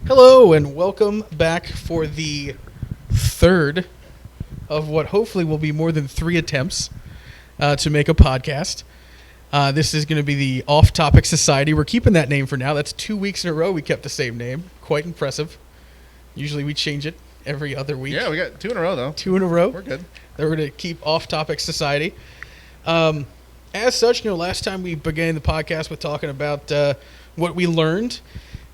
Hello and welcome back for the third of what hopefully will be more than 3 attempts to make a podcast. This is going to be the OFFtopic Society. We're keeping that name for now. That's 2 weeks in a row we kept the same name. Quite impressive. Usually we change it every other week. Yeah, we got 2 in a row, though. 2 in a row. We're good. Then we're going to keep OFFtopic Society. As such, last time we began the podcast with talking about what we learned.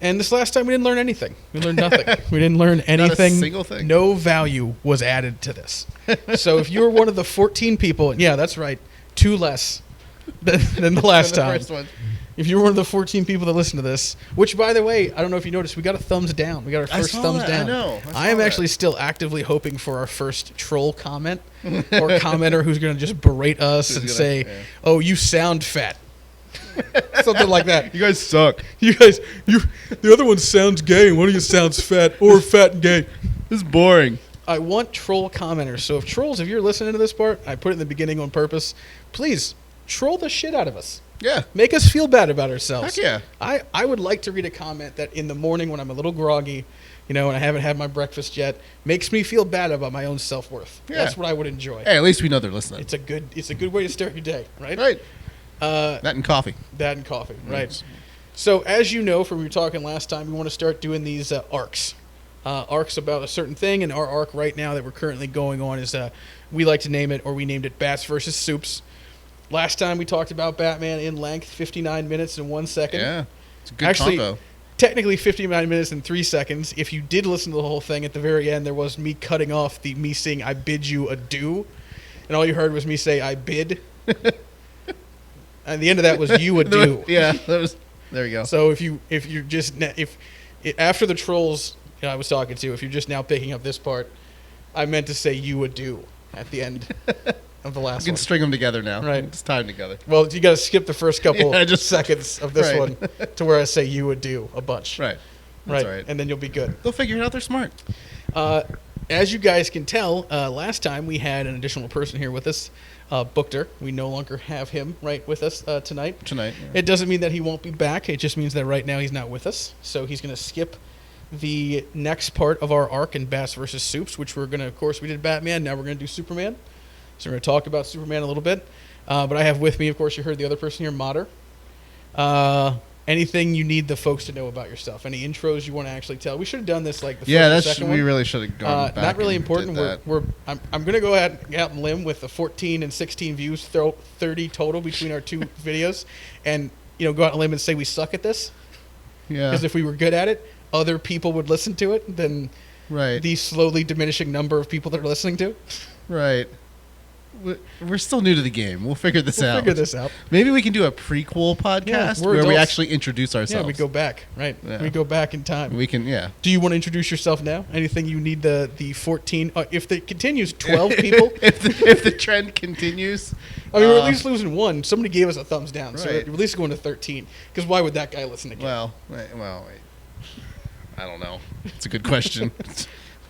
And this last time we didn't learn anything. We learned nothing. We didn't learn anything. Not a single thing. No value was added to this. So if you're one of the 14 people, and yeah, that's right, 2 less than the last time. First one. If you're one of the 14 people that listen to this, which, by the way, I don't know if you noticed, we got a thumbs down. We got our first thumbs down. I know. I am actually still actively hoping for our first troll comment or commenter who's going to just berate us and say, "Oh, you sound fat." Something like that. You guys suck. The other one sounds gay, and one of you sounds fat or fat and gay. This is boring. I want troll commenters. So if you're listening to this part, I put it in the beginning on purpose. Please troll the shit out of us. Yeah. Make us feel bad about ourselves. Heck yeah. I would like to read a comment that in the morning when I'm a little groggy, and I haven't had my breakfast yet, makes me feel bad about my own self-worth. Yeah. That's what I would enjoy. Hey, at least we know they're listening. It's a good way to start your day, right? Right. That and coffee. Right. So as you know from we were talking last time, we want to start doing these arcs. Arcs about a certain thing, and our arc right now that we're currently going on is, we like to name it, or we named it Bats versus Supes. Last time we talked about Batman in length, 59 minutes and 1 second. Yeah, it's a good combo. Technically 59 minutes and 3 seconds. If you did listen to the whole thing, at the very end there was me cutting off me saying, "I bid you adieu," and all you heard was me say, "I bid." And the end of that was "you adieu." Yeah, that was. There you go. So if after the trolls I was talking to, if you're just now picking up this part, I meant to say "you adieu" at the end of the last one. You can string them together now. Right. It's time together. Well, you got to skip the first couple just seconds of this right. one to where I say "you adieu" a bunch. Right. That's all right. And then you'll be good. They'll figure it out. They're smart. As you guys can tell, last time we had an additional person here with us, Bookter. We no longer have him with us tonight. Yeah. It doesn't mean that he won't be back. It just means that right now he's not with us. So he's going to skip the next part of our arc in Bats versus Supes, which we're going to, of course, we did Batman. Now we're going to do Superman. So we're going to talk about Superman a little bit. But I have with me, of course, you heard the other person here, Modder. Anything you need the folks to know about yourself? Any intros you want to actually tell? We should have done this the first or second one. We really should have gone back. Not really important. I'm going to go out and limb with the 14 and 16 views, 30 total between our 2 videos, and go out on a limb and say we suck at this. Yeah. Because if we were good at it, other people would listen to it than the slowly diminishing number of people that are listening to. Right. We're still new to the game. We'll figure this out. Maybe we can do a prequel podcast where we actually introduce ourselves. Yeah, we go back, right? Yeah. We go back in time. We can, yeah. Do you want to introduce yourself now? Anything you need the 14? If it continues, 12 people. if the trend continues. I mean, we're at least losing one. Somebody gave us a thumbs down, so we're at least going to 13. Because why would that guy listen again? Well, I don't know. It's a good question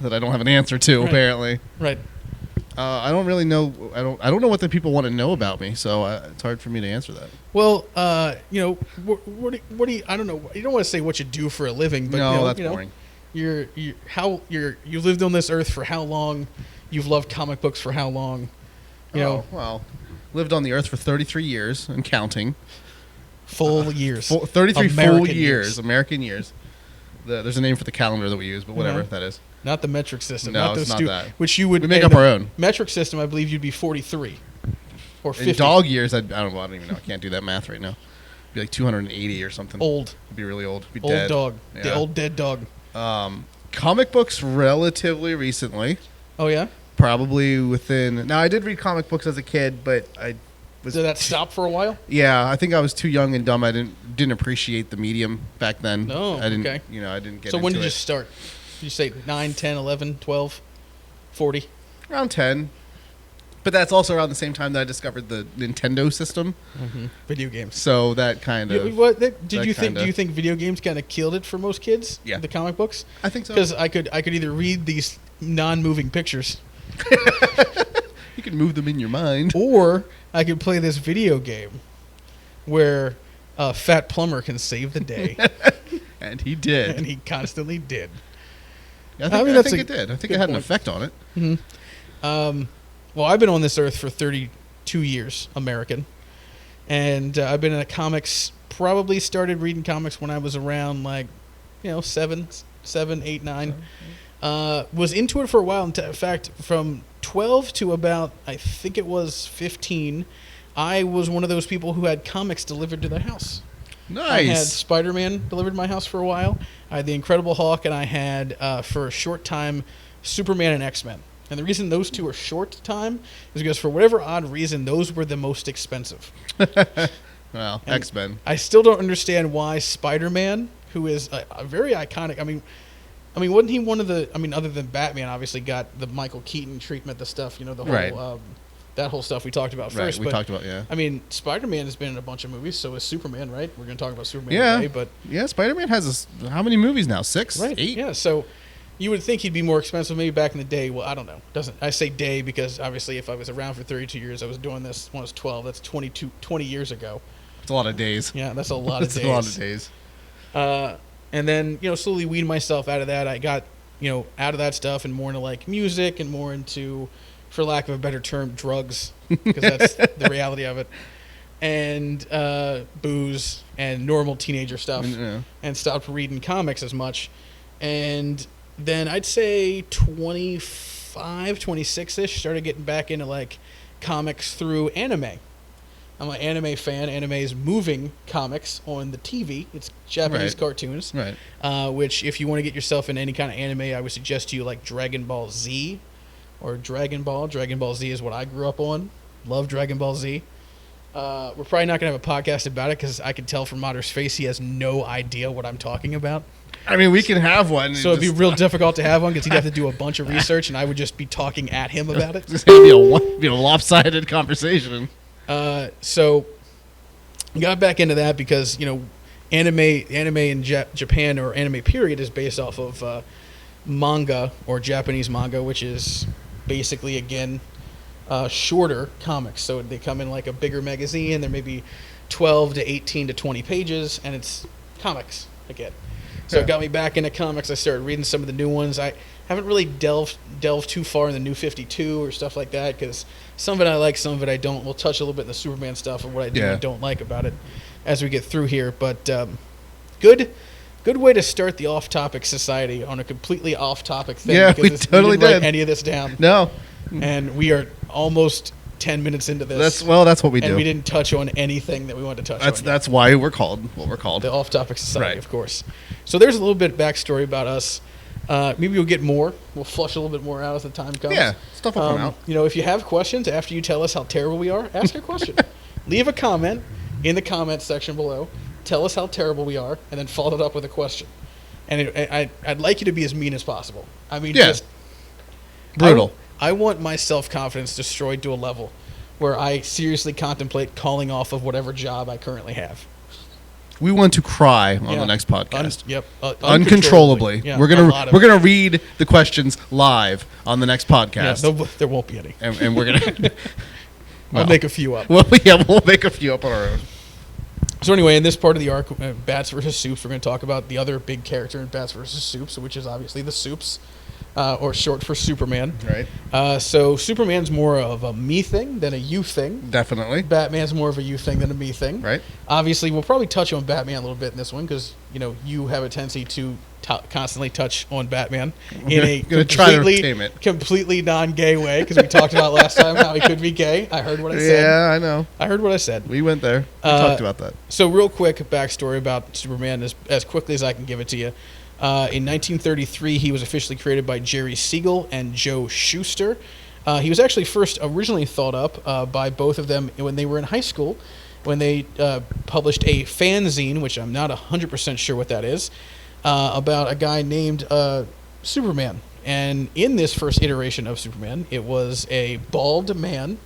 that I don't have an answer to, apparently. Right. I don't really know. I don't know what the people want to know about me, so it's hard for me to answer that. Well, what do you? I don't know. You don't want to say what you do for a living, but that's boring. You lived on this earth for how long? You've loved comic books for how long? Lived on the earth for 33 years and counting. Full years. 33 American full years. American years. There's a name for the calendar that we use, but whatever that is. Not the metric system. No, it's not that. Which you would... We make up our own. Metric system, I believe you'd be 43. Or 50. In dog years, I don't even know. I can't do that math right now. It'd be like 280 or something. Old. It'd be really old. It'd be old dead. Dog. Yeah. The old dead dog. Comic books relatively recently. Oh, yeah? Probably within... Now, I did read comic books as a kid, but I was... Did that stop for a while? Yeah, I think I was too young and dumb. I didn't appreciate the medium back then. Oh, I didn't, okay. I didn't get into it. So when did you start? Did you say 9, 10, 11, 12, 40? Around 10. But that's also around the same time that I discovered the Nintendo system. Mm-hmm. Video games. So that kind of... Do you think video games kind of killed it for most kids? Yeah. The comic books? I think so. Because I could either read these non-moving pictures... You can move them in your mind. Or I could play this video game where a fat plumber can save the day. And he did. And he constantly did. I think it did. I think it had an effect on it. Mm-hmm. Well, I've been on this earth for 32 years, American. And I've been in the comics, probably started reading comics when I was around 7, 8, 9. Was into it for a while. In fact, from 12 to about, I think it was 15, I was one of those people who had comics delivered to their house. Nice. I had Spider-Man delivered to my house for a while. I had the Incredible Hulk, and I had, for a short time, Superman and X-Men. And the reason those two are short time is because for whatever odd reason, those were the most expensive. Well, X-Men. I still don't understand why Spider-Man, who is a very iconic... I mean, wasn't he one of the... other than Batman, obviously, got the Michael Keaton treatment, the stuff, the whole... Right. That whole stuff we talked about first. Right, we talked about, yeah. Spider-Man has been in a bunch of movies, so is Superman, right? We're going to talk about Superman today, but... Yeah, Spider-Man has how many movies now? 6? Right. 8? Yeah, so you would think he'd be more expensive maybe back in the day. Well, I don't know. I say day because, obviously, if I was around for 32 years, I was doing this when I was 12. That's 20 years ago. It's a lot of days. Yeah, that's a lot of days. That's a lot of days. And then, slowly weed myself out of that. I got, out of that stuff and more into, music and more into... for lack of a better term, drugs, because that's the reality of it, and booze and normal teenager stuff, and stopped reading comics as much. And then I'd say 25, 26-ish, started getting back into, comics through anime. I'm an anime fan. Anime is moving comics on the TV. It's Japanese cartoons, right? Which, if you want to get yourself in any kind of anime, I would suggest to you, Dragon Ball Z, or Dragon Ball. Dragon Ball Z is what I grew up on. Love Dragon Ball Z. We're probably not going to have a podcast about it because I can tell from Otter's face he has no idea what I'm talking about. We can have one. So it'd be real difficult to have one because he'd have to do a bunch of research and I would just be talking at him about it. It's going to be a lopsided conversation. So got back into that because, anime in Japan, or anime period, is based off of manga, or Japanese manga, which is basically, again, shorter comics. So they come in a bigger magazine. They're maybe 12 to 18 to 20 pages, and it's comics again. So it got me back into comics. I started reading some of the new ones. I haven't really delved too far in the New 52 or stuff like that because some of it I like, some of it I don't. We'll touch a little bit in the Superman stuff and what I do and don't like about it as we get through here. But good way to start the Off-Topic Society on a completely off-topic thing. Yeah, we totally didn't write any of this down. No. And we are almost 10 minutes into this. That's what we do. And we didn't touch on anything that we wanted to touch on. That's why we're called what we're called. The Off-Topic Society, of course. So there's a little bit of backstory about us. Maybe we'll get more. We'll flush a little bit more out as the time comes. Yeah, stuff will come out. If you have questions after you tell us how terrible we are, ask a question. Leave a comment in the comments section below. Tell us how terrible we are, and then follow it up with a question. And I'd like you to be as mean as possible. Just brutal. I want my self-confidence destroyed to a level where I seriously contemplate calling off of whatever job I currently have. We want to cry on the next podcast. Uncontrollably. Yeah, we're gonna read the questions live on the next podcast. Yeah, there won't be any. And we're gonna. I'll make a few up. We'll make a few up on our own. So anyway, in this part of the arc, Bats versus Supes, we're going to talk about the other big character in Bats versus Supes, which is obviously the Supes, or short for Superman. Right. So Superman's more of a me thing than a you thing. Definitely. Batman's more of a you thing than a me thing. Right. Obviously, we'll probably touch on Batman a little bit in this one because, you have a tendency to constantly touch on Batman in a completely non-gay way because we talked about last time how he could be gay. I heard what I said. Yeah, I know. I heard what I said. We went there. We talked about that. So real quick backstory about Superman as quickly as I can give it to you. In 1933, he was officially created by Jerry Siegel and Joe Shuster. He was actually originally thought up by both of them when they were in high school, when they published a fanzine, which I'm not 100% sure what that is, about a guy named Superman. And in this first iteration of Superman, it was a bald man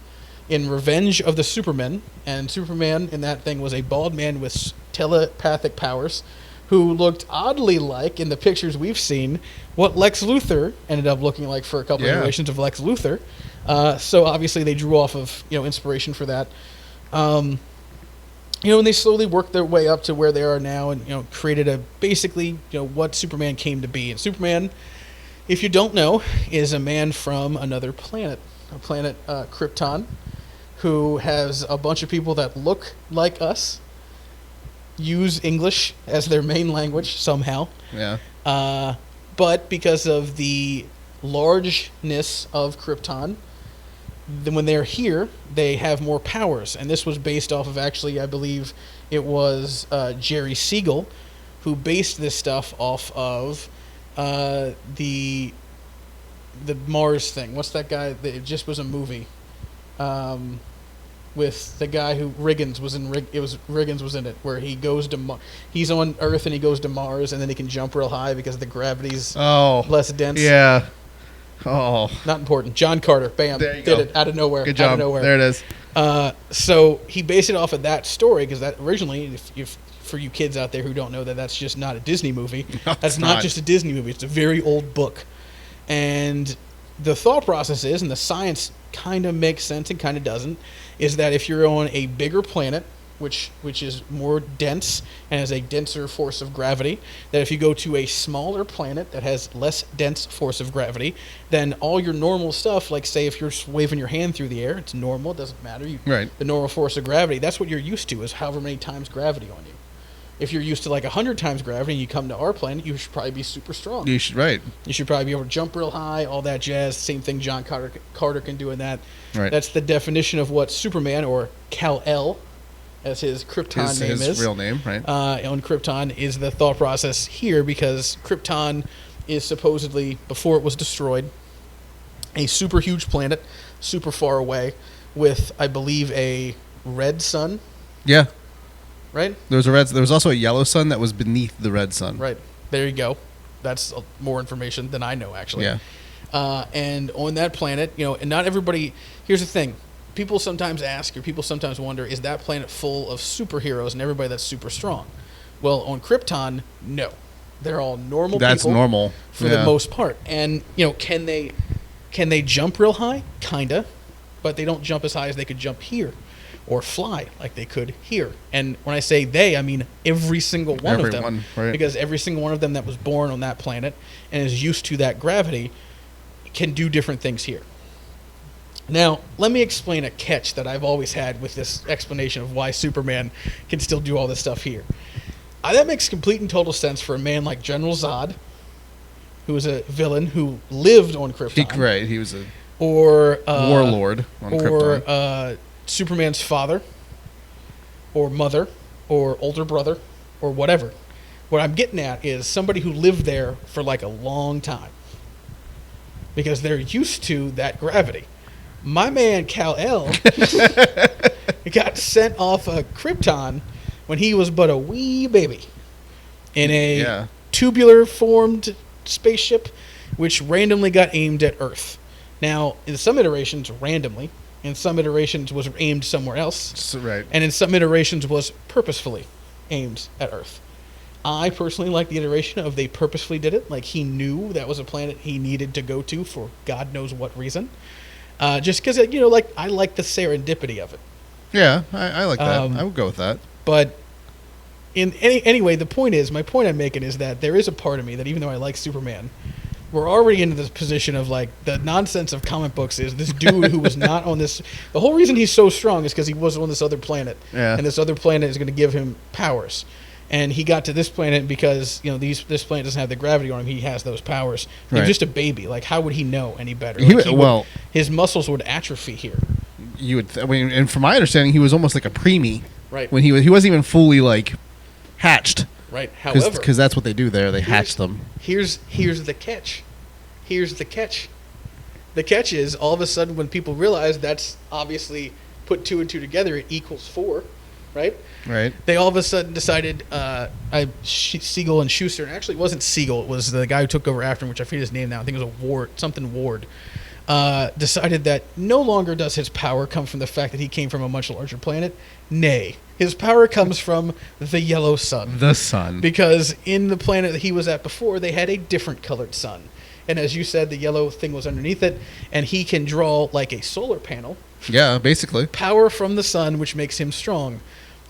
in Revenge of the Supermen. And Superman in that thing was a bald man with telepathic powers who looked oddly like, in the pictures we've seen, what Lex Luthor ended up looking like for a couple of iterations of Lex Luthor. So obviously they drew off of inspiration for that. and they slowly worked their way up to where they are now, and created basically what Superman came to be. And Superman, if you don't know, is a man from another planet, Krypton, who has a bunch of people that look like us, use English as their main language somehow. Yeah. But because of the largeness of Krypton, then when they're here, they have more powers. And this was based off of, actually, I believe it was Jerry Siegel who based this stuff off of the Mars thing. What's that guy? It just was a movie with the guy who Riggins was in. Riggins was in it, where he goes to he's on Earth and he goes to Mars, and then he can jump real high because the gravity's less dense. Yeah. Oh. Not important. John Carter. Bam. There you Did go. it out of nowhere. Good job. Out of nowhere. There it is. So he based it off of that story, because that originally, if for you kids out there who don't know, that's just not a Disney movie. No, that's not just a Disney movie. It's a very old book. And the thought process is, and the science kind of makes sense and kind of doesn't, is that if you're on a bigger planet, which is more dense and has a denser force of gravity, that if you go to a smaller planet that has less dense force of gravity, then all your normal stuff, like say if you're waving your hand through the air, it's normal, it doesn't matter. Right. The normal force of gravity, that's what you're used to, is however many times gravity on you. If you're used to like 100 times gravity and you come to our planet, you should probably be super strong. You should, right. You should probably be able to jump real high, all that jazz. Same thing John Carter can do in that. Right. That's the definition of what Superman, or Kal-El, as his Krypton name is. His real name, right. On Krypton is the thought process here, because Krypton is supposedly, before it was destroyed, a super huge planet, super far away, with, I believe, a red sun. Yeah. Right? There was also a yellow sun that was beneath the red sun. Right. There you go. That's more information than I know, actually. Yeah. And on that planet, and not everybody... Here's the thing. People sometimes ask, or people sometimes wonder, is that planet full of superheroes and everybody that's super strong? Well, on Krypton, no. They're all normal people. That's normal. For the most part. And, can they jump real high? Kinda. But they don't jump as high as they could jump here, or fly like they could here. And when I say they, I mean every single one of them. Right. Because every single one of them that was born on that planet and is used to that gravity can do different things here. Now, let me explain a catch that I've always had with this explanation of why Superman can still do all this stuff here. That makes complete and total sense for a man like General Zod, who was a villain who lived on Krypton. Right, he was a warlord on Krypton. Or Superman's father, or mother, or older brother, or whatever. What I'm getting at is somebody who lived there for like a long time, because they're used to that gravity. My man Kal-El got sent off of Krypton when he was but a wee baby in a tubular formed spaceship, which randomly got aimed at Earth. Now, in some iterations, randomly. In some iterations, was aimed somewhere else. Right. And in some iterations, was purposefully aimed at Earth. I personally like the iteration of they purposefully did it. Like, he knew that was a planet he needed to go to for God knows what reason. Just because, I like the serendipity of it. Yeah, I like that. I would go with that. But anyway, my point I'm making is that there is a part of me that, even though I like Superman, we're already into this position of, like, the nonsense of comic books is this dude who was not on this... The whole reason he's so strong is because he was on this other planet. Yeah. And this other planet is going to give him powers. And he got to this planet because, this planet doesn't have the gravity on him. He has those powers. He was just a baby. Like, how would he know any better? His muscles would atrophy here. And from my understanding, he was almost like a preemie. Right. When he wasn't even fully, like, hatched. Right. However, because that's what they do there. They hatch them. Here's the catch. Here's the catch. The catch is, all of a sudden, when people realize that's obviously put 2 and 2 together, it equals 4, right? Right. They all of a sudden decided, Siegel and Schuster, and actually it wasn't Siegel, it was the guy who took over after him, which I forget his name now. I think it was Ward. Decided that no longer does his power come from the fact that he came from a much larger planet. Nay, his power comes from the yellow sun. The sun. Because in the planet that he was at before, they had a different colored sun. And as you said, the yellow thing was underneath it, and he can draw like a solar panel. Yeah, basically. Power from the sun, which makes him strong.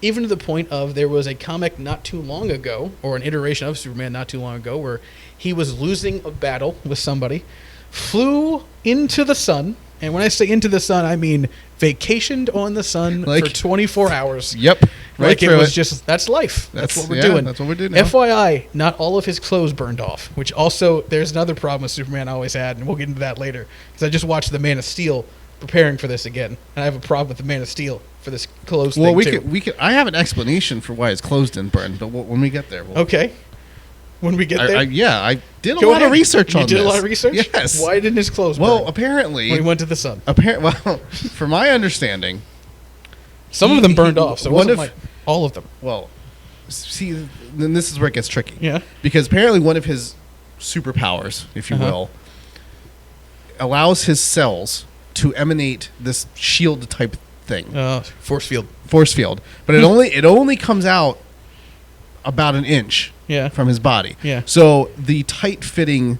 Even to the point of there was a comic not too long ago, or an iteration of Superman not too long ago, where he was losing a battle with somebody, flew into the sun, and when I say into the sun, I mean vacationed on the sun for 24 hours. Yep. Like it was just, that's life. That's what we're doing. That's what we're doing now. FYI, not all of his clothes burned off, which also, there's another problem with Superman I always had, and we'll get into that later, because I just watched The Man of Steel preparing for this again, and I have a problem with The Man of Steel for this clothes thing, we could. I have an explanation for why his clothes didn't burn, but when we get there. Okay. When we get there? I did a lot of research on this. You did a lot of research? Yes. Why didn't his clothes burn? Well, apparently... when he went to the sun. For my understanding... Some of them burned off, so it wasn't like all of them. Well, see, then this is where it gets tricky. Yeah. Because apparently one of his superpowers, if you will, allows his cells to emanate this shield-type thing. Force field. Force field. But it only comes out about an inch from his body. Yeah. So the tight-fitting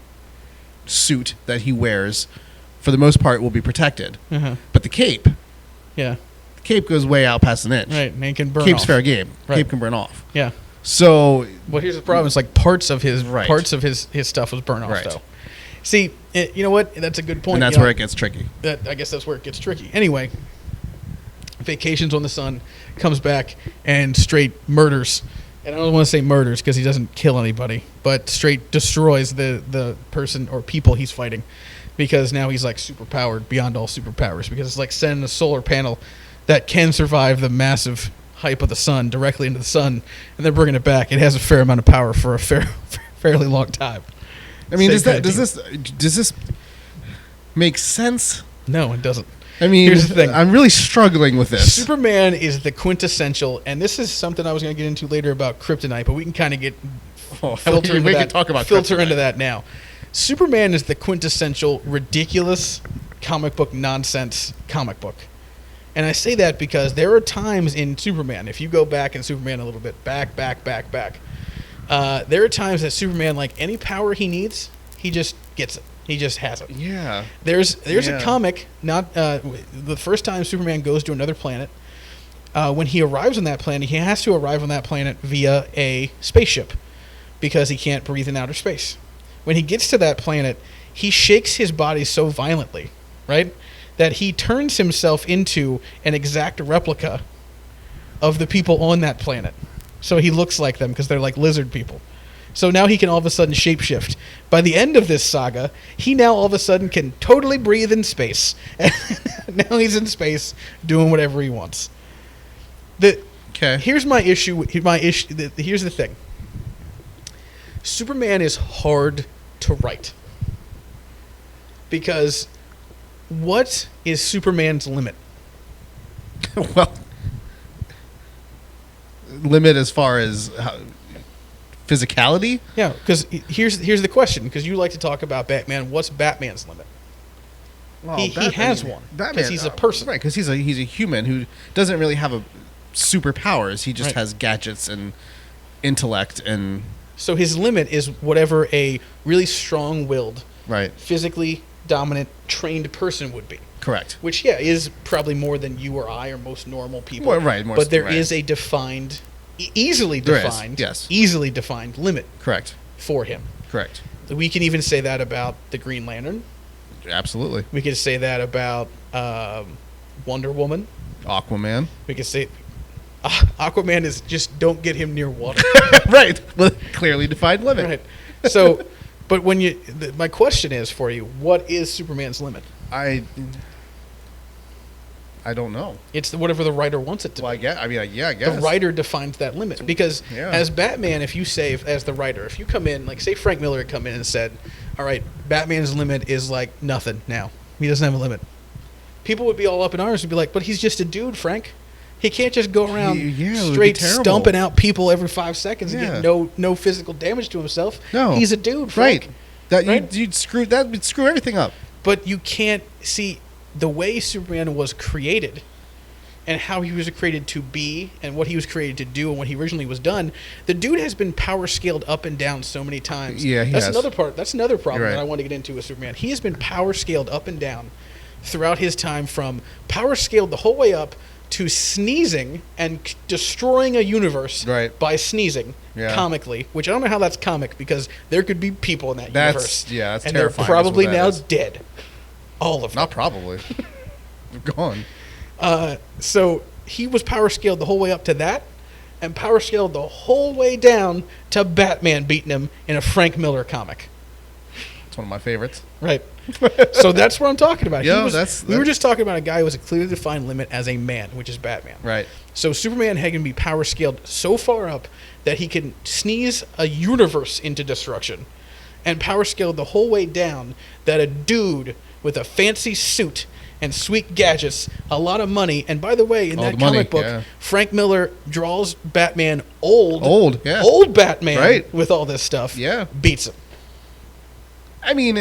suit that he wears, for the most part, will be protected. But the cape, the cape goes way out past an inch. Right, and it can burn Cape's off. fair game. Right. Cape can burn off. Yeah. So... Well, here's the problem. It's like parts of his stuff was burned off, though. See, you know what? That's a good point. And that's where it gets tricky. I guess that's where it gets tricky. Anyway, vacations on the sun, comes back, and straight murders. And I don't want to say murders because he doesn't kill anybody, but straight destroys the person or people he's fighting, because now he's like super powered beyond all superpowers, because it's like sending a solar panel that can survive the massive hype of the sun directly into the sun, and then bringing it back. It has a fair amount of power for a fairly long time. I mean, does this make sense? No, it doesn't. I mean, here's the thing. I'm really struggling with this. Superman is the quintessential, and this is something I was going to get into later about kryptonite, but we can kind of filter into that now. Superman is the quintessential ridiculous comic book nonsense comic book. And I say that because there are times in Superman, if you go back in Superman a little bit, back, there are times that Superman, like any power he needs, he just gets it. He just has it. Yeah. There's a comic, not the first time Superman goes to another planet. When he arrives on that planet, he has to arrive on that planet via a spaceship because he can't breathe in outer space. When he gets to that planet, he shakes his body so violently, right, that he turns himself into an exact replica of the people on that planet. So he looks like them because they're like lizard people. So now he can all of a sudden shapeshift. By the end of this saga, he now all of a sudden can totally breathe in space. And now he's in space doing whatever he wants. Here's my issue. Here's the thing. Superman is hard to write. Because what is Superman's limit? Well, limit as far as... physicality? Yeah, because here's the question, because you like to talk about Batman. What's Batman's limit? Well, he has one, because he's a person. Right, because he's a human who doesn't really have superpowers. He just has gadgets and intellect. And so his limit is whatever a really strong-willed, physically dominant, trained person would be. Correct. Which, is probably more than you or I or most normal people. But there is a defined... easily defined limit. Correct. For him. Correct. We can even say that about the Green Lantern. Absolutely. We could say that about Wonder Woman. Aquaman. We could say Aquaman is just don't get him near water. Right. Well, clearly defined limit. Right. So, but when my question is for you, what is Superman's limit? I don't know. It's whatever the writer wants it to be. I guess. The writer defines that limit. Because as Batman, if you say, as the writer, if you come in, like say Frank Miller had come in and said, all right, Batman's limit is like nothing now. He doesn't have a limit. People would be all up in arms and be like, but he's just a dude, Frank. He can't just go around straight stumping out people every 5 seconds and get no physical damage to himself. No. He's a dude, Frank. Right. You'd screw everything up. But you can't see... the way Superman was created and how he was created to be and what he was created to do and what he originally was done, the dude has been power scaled up and down so many times. Yeah, That's another problem that I want to get into with Superman. He has been power scaled up and down throughout his time, from power scaled the whole way up to sneezing and destroying a universe by sneezing comically, which I don't know how that's comic because there could be people in that universe. Yeah, that's and terrifying. They're probably now dead. All of them. Not probably. They're gone. So he was power scaled the whole way up to that and power scaled the whole way down to Batman beating him in a Frank Miller comic. It's one of my favorites. Right. So that's what I'm talking about. We were just talking about a guy who has a clearly defined limit as a man, which is Batman. Right. So Superman can be power scaled so far up that he can sneeze a universe into destruction and power scaled the whole way down that a dude with a fancy suit and sweet gadgets, a lot of money, and by the way, in that comic book, Frank Miller draws Batman old Batman with all this stuff, beats him. I mean,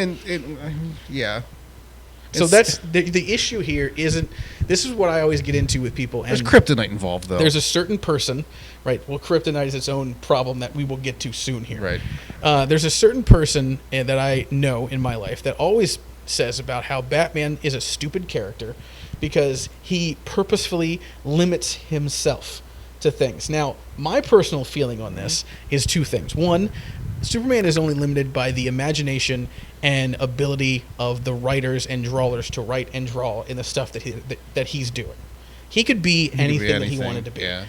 So that's the issue here. This is what I always get into with people. There's kryptonite involved, though. There's a certain person, right? Well, kryptonite is its own problem that we will get to soon here. Right. There's a certain person that I know in my life that always says about how Batman is a stupid character because he purposefully limits himself to things. Now, my personal feeling on this is two things. One, Superman is only limited by the imagination and ability of the writers and drawers to write and draw in the stuff that he's doing. He could be anything that he wanted to be. Yeah,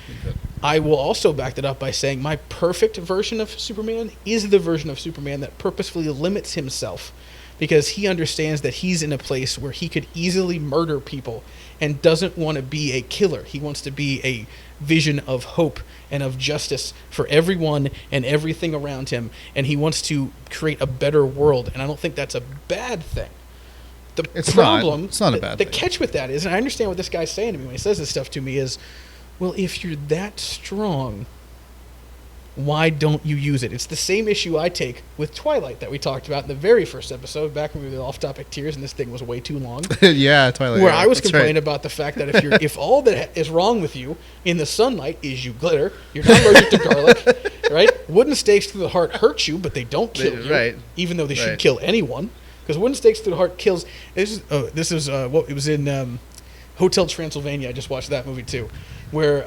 I will also back that up by saying my perfect version of Superman is the version of Superman that purposefully limits himself because he understands that he's in a place where he could easily murder people and doesn't want to be a killer. He wants to be a vision of hope and of justice for everyone and everything around him, and he wants to create a better world, and I don't think that's a bad thing. It's not a bad thing. The catch with that is, and I understand what this guy's saying to me when he says this stuff to me, is, well, if you're that strong, why don't you use it? It's the same issue I take with Twilight that we talked about in the very first episode, back when we were the Off-Topic-teers, and this thing was way too long. Yeah, Twilight. Where I was complaining about the fact that if all that is wrong with you in the sunlight is you glitter, you're not allergic to garlic, right? Wooden stakes through the heart hurt you, but they don't kill you, right? Even though they should kill anyone, because wooden stakes through the heart kills. This is what it was in Hotel Transylvania. I just watched that movie too. Where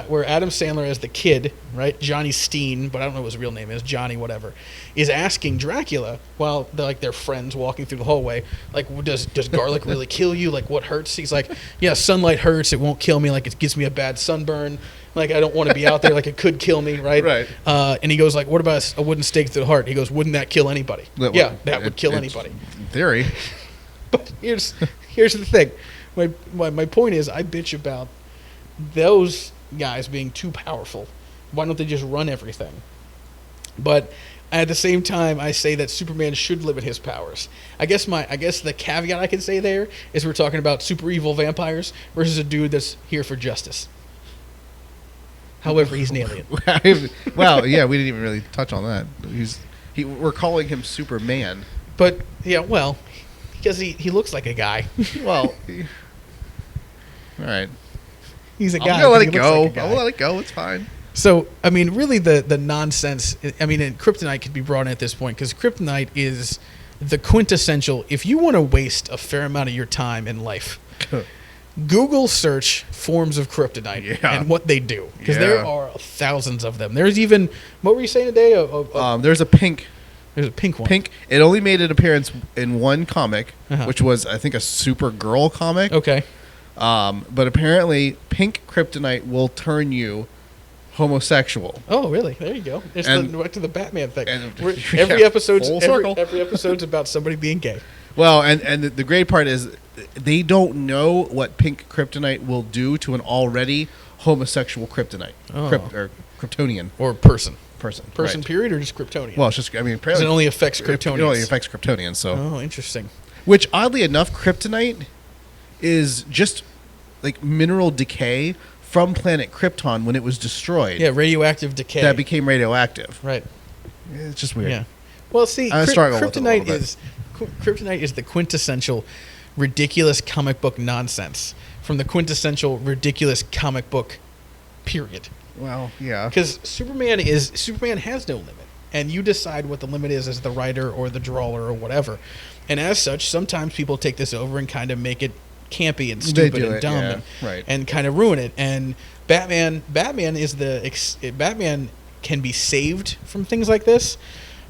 where Adam Sandler as the kid, right, Johnny Steen, but I don't know what his real name is, Johnny whatever, is asking Dracula while they're friends walking through the hallway, like, does garlic really kill you? Like, what hurts? He's like, yeah, sunlight hurts. It won't kill me. Like, it gives me a bad sunburn. Like, I don't want to be out there. Like, it could kill me, right? Right. And he goes like, what about a wooden stake through the heart? He goes, wouldn't that kill anybody? That would kill anybody. In theory. But here's the thing. My point is, I bitch about those guys being too powerful. Why don't they just run everything? But at the same time, I say that Superman should limit his powers. I guess the caveat I can say there is we're talking about super evil vampires versus a dude that's here for justice. However, he's an alien. Well, yeah, we didn't even really touch on that. We're calling him Superman. But yeah, well, because he looks like a guy. Well, all right. He's a guy. I'm gonna let it go. Like I'll let it go. It's fine. So, I mean, really, the nonsense. I mean, and kryptonite could be brought in at this point because kryptonite is the quintessential. If you want to waste a fair amount of your time in life, Google search forms of kryptonite and what they do because there are thousands of them. There's even what were you saying today? There's a pink. There's a pink one. Pink. It only made an appearance in one comic, which was I think a Supergirl comic. Okay. But apparently, pink kryptonite will turn you homosexual. Oh, really? There you go. It's back to the Batman thing. Every episode's about somebody being gay. Well, and the great part is they don't know what pink kryptonite will do to an already homosexual kryptonite. Or Kryptonian. Or person. Person, right. Period, or just Kryptonian? Well, it's just, I mean, apparently... it only affects Kryptonians. It only affects Kryptonians, so... Oh, interesting. Which, oddly enough, kryptonite is just like mineral decay from planet Krypton when it was destroyed. Yeah, radioactive decay. That became radioactive. Right. It's just weird. Yeah. Well, see, kryptonite is the quintessential ridiculous comic book nonsense from the quintessential ridiculous comic book period. Well, yeah. Because Superman has no limit. And you decide what the limit is as the writer or the drawer or whatever. And as such, sometimes people take this over and kind of make it campy and stupid and dumb, and kind of ruin it. And Batman can be saved from things like this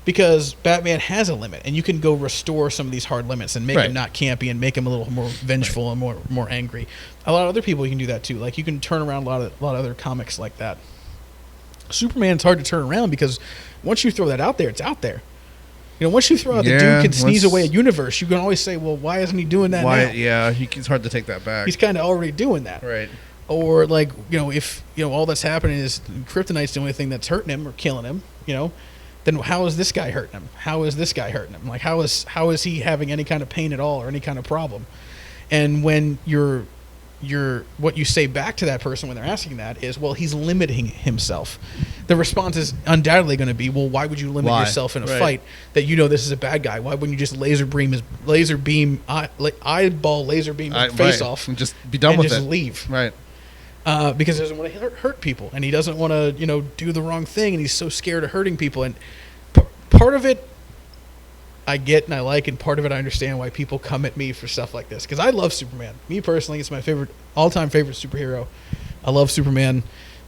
because Batman has a limit, and you can go restore some of these hard limits and make him not campy and make him a little more vengeful and more angry. A lot of other people you can do that too. Like you can turn around a lot of other comics like that. Superman's hard to turn around because once you throw that out there, it's out there. You know, once you throw out the dude can sneeze away a universe, you can always say, well, why isn't he doing that now? Yeah, it's hard to take that back. He's kind of already doing that. Right. Or, like, if, all that's happening is Kryptonite's the only thing that's hurting him or killing him, then how is this guy hurting him? How is this guy hurting him? Like, how is he having any kind of pain at all or any kind of problem? And when what you say back to that person when they're asking that is, well, he's limiting himself. The response is undoubtedly going to be, well, why would you limit yourself in a fight that this is a bad guy? Why wouldn't you just eyeball laser beam his face off and just be done with it? And just leave. Right. Because he doesn't want to hurt people, and he doesn't want to, do the wrong thing, and he's so scared of hurting people. And part of it I get and I like, and part of it I understand why people come at me for stuff like this. Because I love Superman. Me personally, it's my all-time favorite superhero. I love Superman.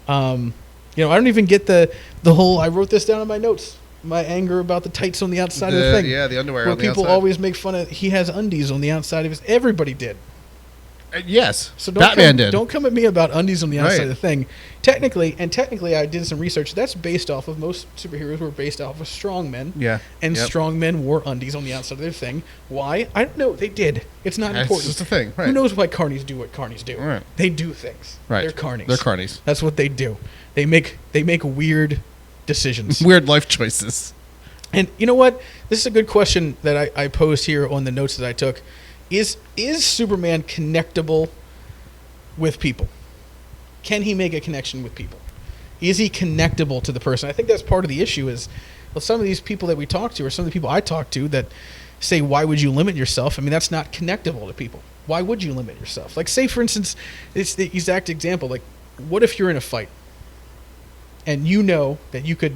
I don't even get the whole, I wrote this down in my notes, my anger about the tights on the outside of the thing. Yeah, the underwear where on the outside. People always make fun of, he has undies on the outside of his, everybody did. Yes, so Batman did. Don't come at me about undies on the outside of the thing. Technically, I did some research. That's based off of, most superheroes were based off of strong men. Yeah. And strong men wore undies on the outside of their thing. Why? I don't know. They did. It's not important. It's just a thing. Right. Who knows why carnies do what carnies do? Right. They do things. Right. They're carnies. They're carnies. That's what they do. They make weird decisions. Weird life choices. And you know what? This is a good question that I posed here on the notes that I took. Is Superman connectable with people? Can he make a connection with people? Is he connectable to the person? I think that's part of the issue is, well, some of these people that we talk to, or some of the people I talk to that say, why would you limit yourself? I mean, that's not connectable to people. Why would you limit yourself? Like, say, for instance, it's the exact example. Like, what if you're in a fight and you know that you could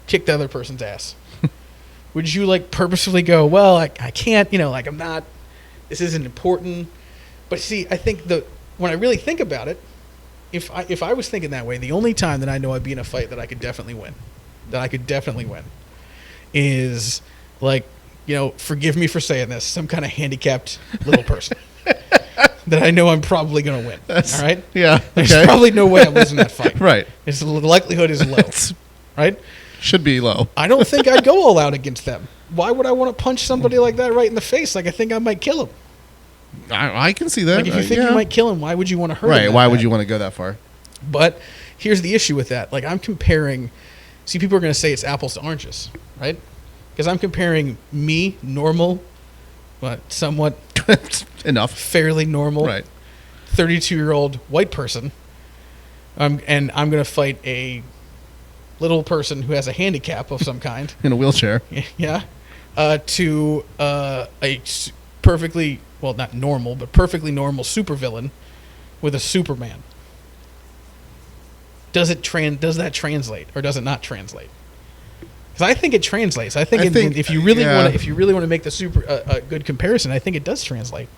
kick the other person's ass? Would you, like, purposefully go, well, I can't, I'm not, this isn't important. But see, I think when I really think about it, if I was thinking that way, the only time that I know I'd be in a fight that I could definitely win, is, like, forgive me for saying this, some kind of handicapped little person that I know I'm probably going to win. All right? Yeah. There's probably no way I'm losing that fight. Right. The likelihood is low. Right? Should be low. I don't think I'd go all out against them. Why would I want to punch somebody like that right in the face? Like, I think I might kill him. I can see that. Like, if you think you might kill him, why would you want to hurt him? Right, why would you want to go that far? But here's the issue with that. Like, I'm comparing... See, people are going to say it's apples to oranges, right? Because I'm comparing me, normal, but somewhat... enough. Fairly normal, right, 32-year-old white person, and I'm going to fight a little person who has a handicap of some kind. In a wheelchair. Yeah. To a perfectly... Well, not normal, but perfectly normal supervillain with a Superman. Does that translate, or does it not translate? Because I think it translates. I think if you really want to make the a good comparison, I think it does translate.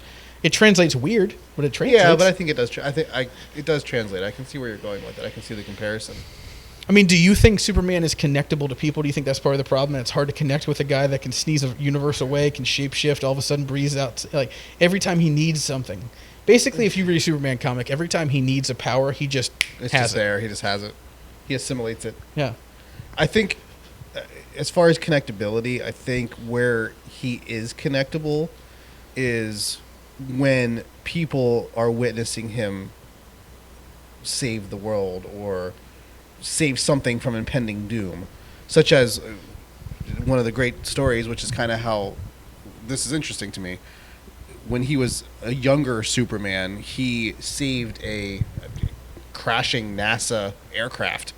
It translates weird, but it translates. Yeah, but I think it does. It does translate. I can see where you're going with it. I can see the comparison. I mean, do you think Superman is connectable to people? Do you think that's part of the problem? That it's hard to connect with a guy that can sneeze a universe away, can shapeshift, all of a sudden breathes out, like, every time he needs something. Basically, if you read a Superman comic, every time he needs a power, he just has it. There. He just has it. He assimilates it. Yeah. I think, as far as connectability, I think where he is connectable is when people are witnessing him save the world or save something from impending doom, such as one of the great stories, which is kind of how this is interesting to me. When he was a younger Superman, he saved a crashing NASA aircraft,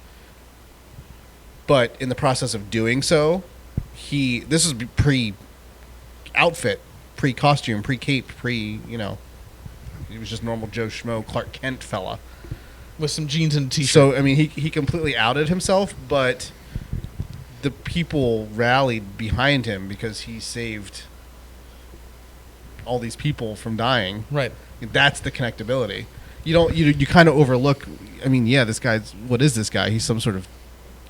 but in the process of doing so, this is pre-outfit, pre-costume, pre-cape, he was just normal Joe Schmo Clark Kent fella with some jeans and a t-shirt. So, I mean, he completely outed himself, but the people rallied behind him because he saved all these people from dying. Right. That's the connectability. You kind of overlook. I mean, yeah, this guy's, what is this guy? He's some sort of,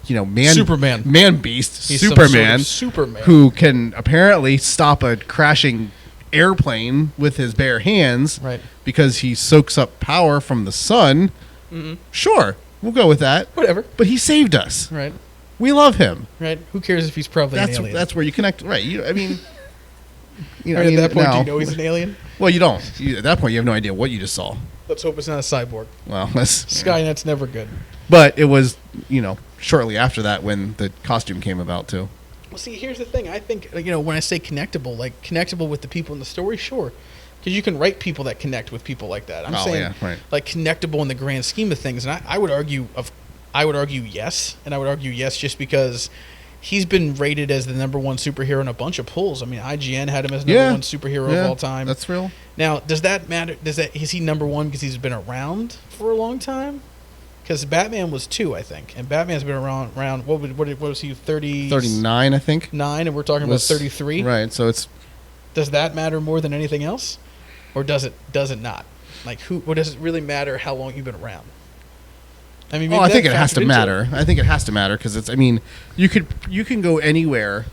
Superman, man beast, He's Superman, some sort of Superman who can apparently stop a crashing airplane with his bare hands, right? Because he soaks up power from the sun. Mm-hmm. Sure, we'll go with that. Whatever. But he saved us. Right. We love him. Right. Who cares if he's probably an alien? That's where you connect. Right. At that point, do you know he's an alien? Well, you don't. At that point, you have no idea what you just saw. Let's hope it's not a cyborg. Well, Skynet's never good. But it was, shortly after that when the costume came about too. Well, see, here's the thing. I think, when I say connectable, like connectable with the people in the story, sure. Because you can write people that connect with people like that. I'm saying, like, connectable in the grand scheme of things. And I would argue yes. And I would argue yes just because he's been rated as the number one superhero in a bunch of polls. I mean, IGN had him as number one superhero of all time. That's real. Now, does that matter? Is he number one because he's been around for a long time? Because Batman was 2, I think, and Batman's been around. What was he? 39, I think. 9, and we're talking about 33. Right. So it's. Does that matter more than anything else, or does it not? Like, or does it really matter how long you've been around? I mean, I think it has to matter. I think it has to matter because it's. I mean, you can go anywhere.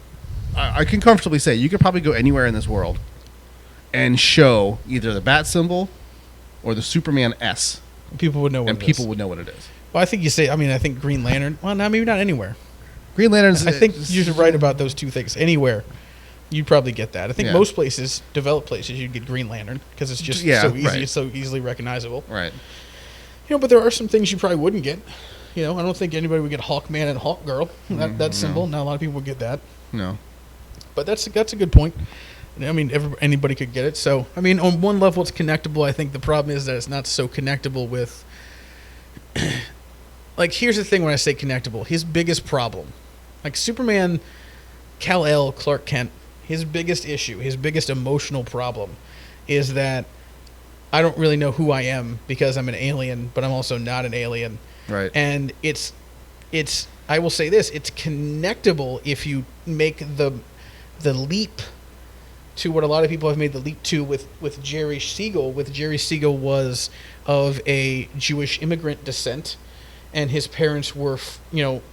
I can comfortably say you could probably go anywhere in this world, and show either the bat symbol, or the Superman S. People would know what it is. And people would know what it is. Well, I think Green Lantern. Well, no, maybe not anywhere. Green Lantern's. I think you're right about those two things. Anywhere, you'd probably get that. I think most places, developed places, you'd get Green Lantern because it's just so easy. Right. It's so easily recognizable. Right. But there are some things you probably wouldn't get. I don't think anybody would get Hawkman and Hawkgirl. That symbol. Not a lot of people would get that. No. But that's a good point. I mean, anybody could get it. So, I mean, on one level, it's connectable. I think the problem is that it's not so connectable with... like, here's the thing when I say connectable. His biggest problem, like Superman, Kal-El, Clark Kent, his biggest issue, his biggest emotional problem is that I don't really know who I am because I'm an alien, but I'm also not an alien. Right. And it's I will say this, it's connectable if you make the leap to what a lot of people have made the leap to with Jerry Siegel. Jerry Siegel was of a Jewish immigrant descent, and his parents were,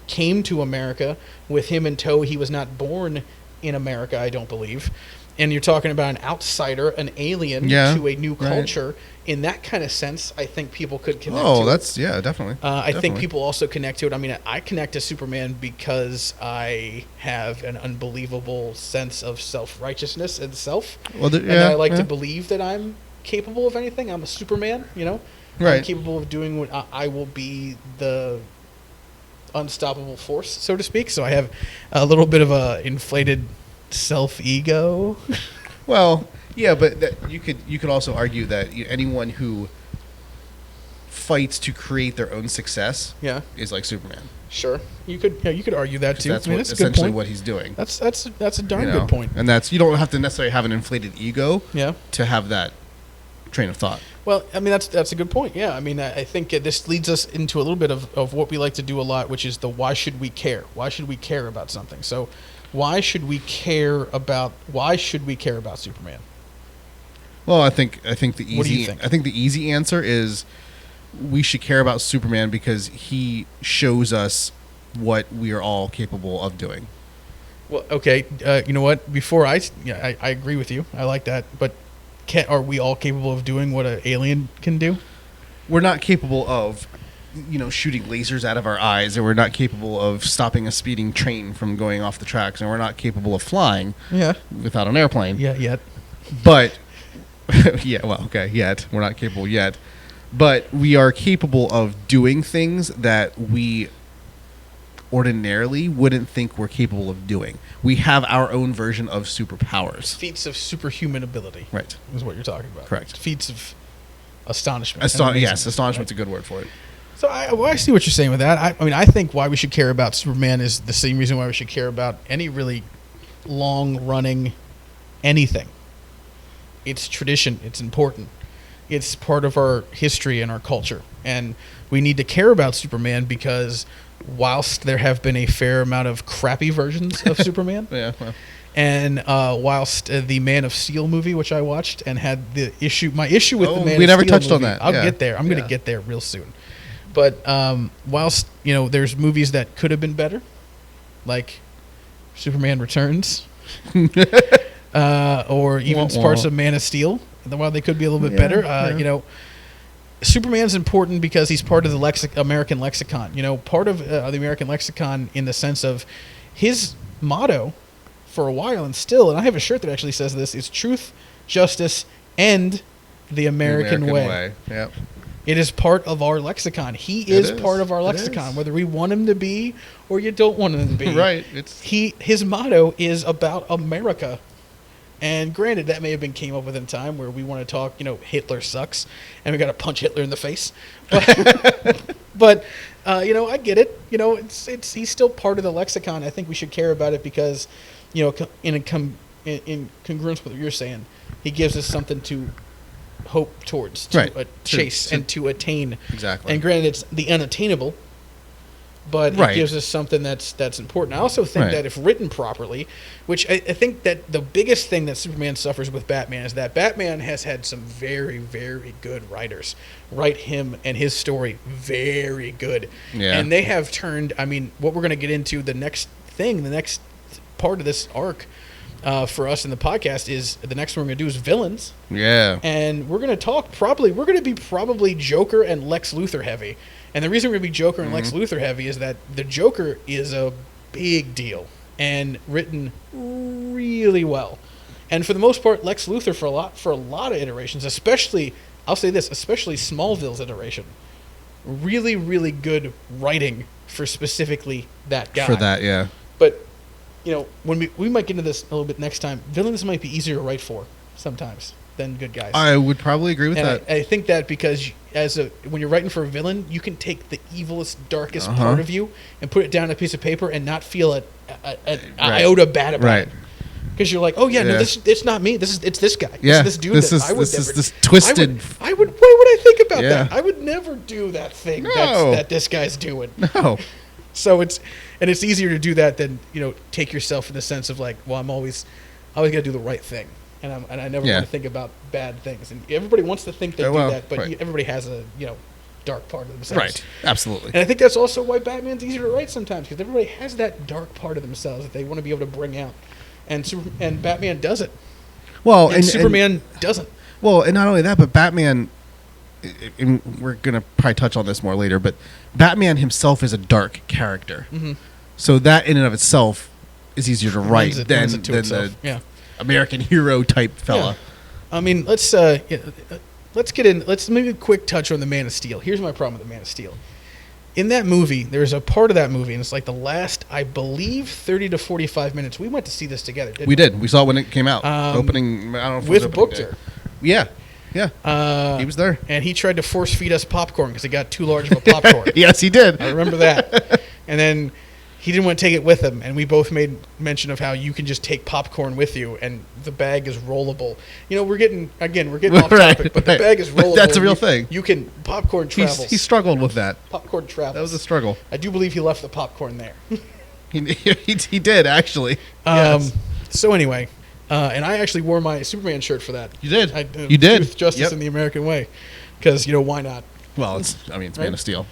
came to America with him in tow. He was not born in America, I don't believe. And you're talking about an outsider, an alien to a new culture. In that kind of sense, I think people could connect to it. Oh, that's, definitely. I think people also connect to it. I mean, I connect to Superman because I have an unbelievable sense of self-righteousness and self. Well, and I like to believe that I'm capable of anything. I'm a Superman, Right. I'm capable of doing what I will be the unstoppable force, so to speak. So I have a little bit of a inflated self-ego. Well, yeah, but you could also argue that anyone who fights to create their own success is like Superman. Sure, you could argue that too. That's, that's essentially what he's doing. That's a darn good point. And you don't have to necessarily have an inflated ego to have that train of thought. Well, I mean, that's a good point. Yeah, I mean, I think this leads us into a little bit of what we like to do a lot, which is the why should we care? Why should we care about something? So, why should we care about Superman? Well, I think the easy What do you think? I think the easy answer is we should care about Superman because he shows us what we are all capable of doing. Well, okay, you know what? Before I agree with you. I like that, but are we all capable of doing what an alien can do? We're not capable of, shooting lasers out of our eyes, and we're not capable of stopping a speeding train from going off the tracks, and we're not capable of flying without an airplane. Yeah, yet. But, yet. We're not capable yet. But we are capable of doing things that we ordinarily wouldn't think we're capable of doing. We have our own version of superpowers. Feats of superhuman ability. Right. Is what you're talking about. Correct. Feats of astonishment. Yes, astonishment's a good word for it. So I see what you're saying with that. I mean, I think why we should care about Superman is the same reason why we should care about any really long-running anything. It's tradition. It's important. It's part of our history and our culture. And we need to care about Superman because whilst there have been a fair amount of crappy versions of Superman, And whilst the Man of Steel movie, which I watched and had my issue with the Man of Steel we never touched movie, on that. I'll get there. I'm going to get there real soon. But whilst there's movies that could have been better, like Superman Returns, or even parts of Man of Steel, while they could be a little bit better, Superman's important because he's part of the American lexicon. Part of the American lexicon in the sense of his motto for a while and still, and I have a shirt that actually says this, is truth, justice, and the American way. Yep. It is part of our lexicon. He is part of our lexicon, whether we want him to be or you don't want him to be. Right. His motto is about America. And granted, that may have been came up with in time where we want to talk, Hitler sucks, and we got to punch Hitler in the face. But I get it. He's still part of the lexicon. I think we should care about it because, in congruence with what you're saying, he gives us something to hope towards, to chase, and to attain. Exactly. And granted, it's the unattainable, but it gives us something that's important. I also think that if written properly, which I think that the biggest thing that Superman suffers with Batman is that Batman has had some very, very good writers write him and his story very good. Yeah. And they have turned, what we're going to get into the next part of this arc for us in the podcast is the next one we're going to do is villains. Yeah. And we're going to talk we're going to be probably Joker and Lex Luthor heavy. And the reason we're going to be Joker and Lex Luthor heavy is that the Joker is a big deal and written really well. And for the most part, Lex Luthor for a lot of iterations, especially Smallville's iteration, really, really good writing for specifically that guy. For that, yeah. But, when we might get into this a little bit next time, villains might be easier to write for sometimes than good guys. I would probably agree with that. I think that because when you're writing for a villain, you can take the evilest, darkest part of you and put it down on a piece of paper and not feel an iota bad about it. Because you're like, oh yeah, no, it's not me. It's this guy. Yeah, this dude. This is this twisted. Why would I think about that? I would never do that thing that this guy's doing. No. So it's easier to do that than take yourself in the sense of like, well, I always got to do the right thing. And I never want to think about bad things. And everybody wants to think they do that, but everybody has a dark part of themselves. Right, absolutely. And I think that's also why Batman's easier to write sometimes, because everybody has that dark part of themselves that they want to be able to bring out. And Batman doesn't. Well, and Superman doesn't. Well, and not only that, but Batman, and we're going to probably touch on this more later, but Batman himself is a dark character. Mm-hmm. So that in and of itself is easier to write than the American hero type fella. Yeah. Let's get in. Let's maybe a quick touch on the Man of Steel. Here's my problem with the Man of Steel. In that movie, there's a part of that movie, and it's like the last, I believe, 30 to 45 minutes. We went to see this together, didn't we? We did. We saw it when it came out. Opening, I don't know if with Bookter. Yeah. He was there. And he tried to force feed us popcorn because he got too large of a popcorn. Yes, he did. I remember that. And then he didn't want to take it with him, and we both made mention of how you can just take popcorn with you, and the bag is rollable. We're getting off topic, but the bag is rollable. That's a real thing. You can popcorn travels. He struggled with that. Popcorn travels. That was a struggle. I do believe he left the popcorn there. he did actually. Yes. So anyway, and I actually wore my Superman shirt for that. You did. You did. Truth, justice, in the American way, because why not? Well, it's Man of Steel.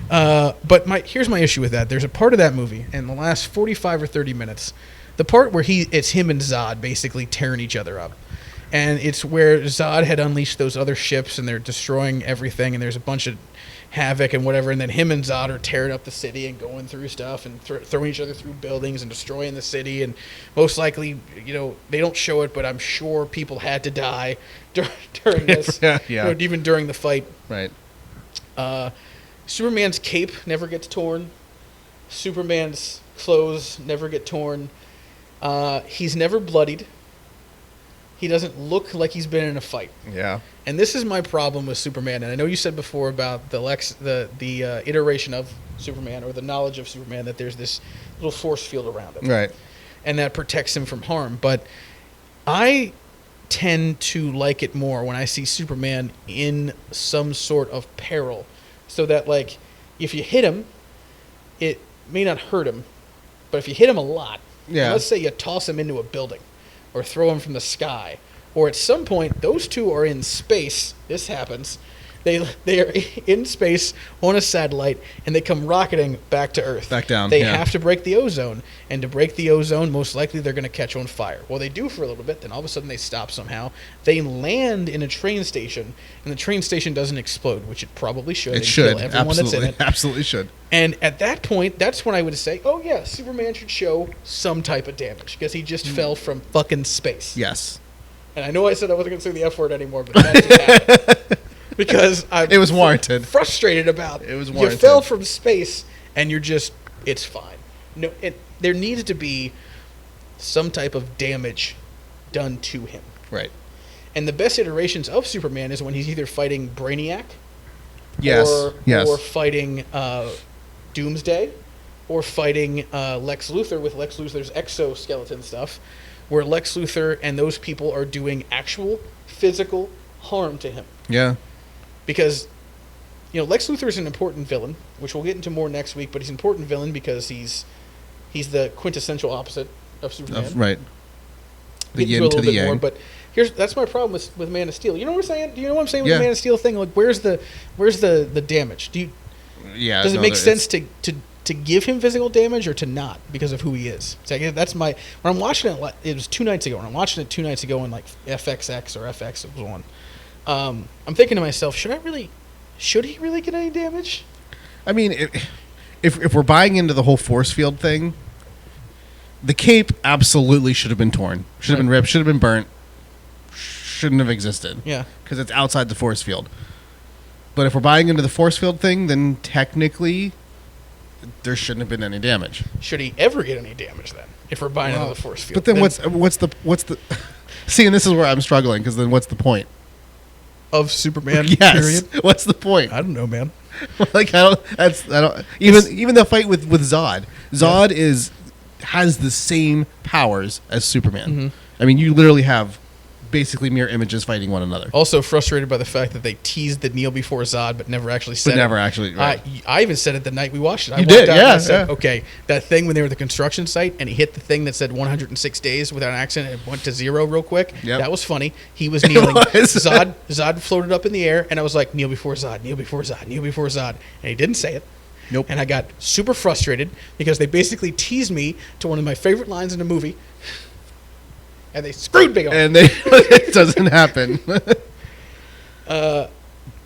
But here's my issue with that. There's a part of that movie in the last 45 or 30 minutes, the part where it's him and Zod basically tearing each other up. And it's where Zod had unleashed those other ships and they're destroying everything and there's a bunch of havoc and whatever. And then him and Zod are tearing up the city and going through stuff and throwing each other through buildings and destroying the city. And most likely, they don't show it, but I'm sure people had to die during this, even during the fight. Right. Superman's cape never gets torn. Superman's clothes never get torn. He's never bloodied. He doesn't look like he's been in a fight. Yeah. And this is my problem with Superman. And I know you said before about the iteration of Superman or the knowledge of Superman that there's this little force field around him. Right. And that protects him from harm. But I tend to like it more when I see Superman in some sort of peril. So that, if you hit him, it may not hurt him. But if you hit him a lot, Yeah. And let's say you toss him into a building or throw him from the sky, or at some point those two are in space. This happens. They are in space on a satellite, and they come rocketing back to Earth. Back down, They yeah. have to break the ozone, and to break the ozone, most likely they're going to catch on fire. Well, they do for a little bit, then all of a sudden they stop somehow. They land in a train station, and the train station doesn't explode, which it probably should. It and should. kill everyone Absolutely. that's in it. Absolutely should. And at that point, that's when I would say, oh yeah, Superman should show some type of damage, because he just fell from fucking space. Yes. And I know I said I wasn't going to say the F word anymore, but that just happened. Because It was warranted. Frustrated about It was you warranted. fell from space and you're just, it's fine. No, there needs to be some type of damage done to him. Right. And the best iterations of Superman is when he's either fighting Brainiac, Yes. or fighting Doomsday, or fighting Lex Luthor with Lex Luthor's exoskeleton stuff, where Lex Luthor and those people are doing actual physical harm to him. Yeah. Because, Lex Luthor is an important villain, which we'll get into more next week, but he's an important villain because he's the quintessential opposite of Superman. Right. The Get into yin it a to little the bit more, yang. but that's my problem with Man of Steel. You know what I'm saying? Do you know what I'm saying with Yeah. the Man of Steel thing? Like, where's the damage? Yeah. Does it no, make it's- sense to give him physical damage or to not because of who he is? So that's when I'm watching it was 2 nights ago. When I'm watching it 2 nights ago on like FXX or FX, it was on. I'm thinking to myself, should he really get any damage? I mean, if we're buying into the whole force field thing, the cape absolutely should have been torn. Should have been ripped. Should have been burnt. Shouldn't have existed. Yeah. Because it's outside the force field. But if we're buying into the force field thing, then technically there shouldn't have been any damage. Should he ever get any damage then? If we're buying into the force field. But then what's the see, and this is where I'm struggling, because then what's the point? Of Superman? Yes. Period? What's the point? I don't know, man. Like I don't even the fight with Zod. Zod has the same powers as Superman. Mm-hmm. I mean, you literally have basically mirror images fighting one another. Also frustrated by the fact that they teased the kneel before Zod, but never actually said it. Right. I even said it the night we watched it. I You walked did, out yeah, and I said, yeah. okay, that thing when they were at the construction site and he hit the thing that said 106 days without an accident and it went to 0 real quick. Yep. That was funny. He was kneeling. was. Zod floated up in the air, and I was like, kneel before Zod, kneel before Zod, kneel before Zod. And he didn't say it. Nope. And I got super frustrated because they basically teased me to one of my favorite lines in the movie. And they screwed me on it. And it doesn't happen.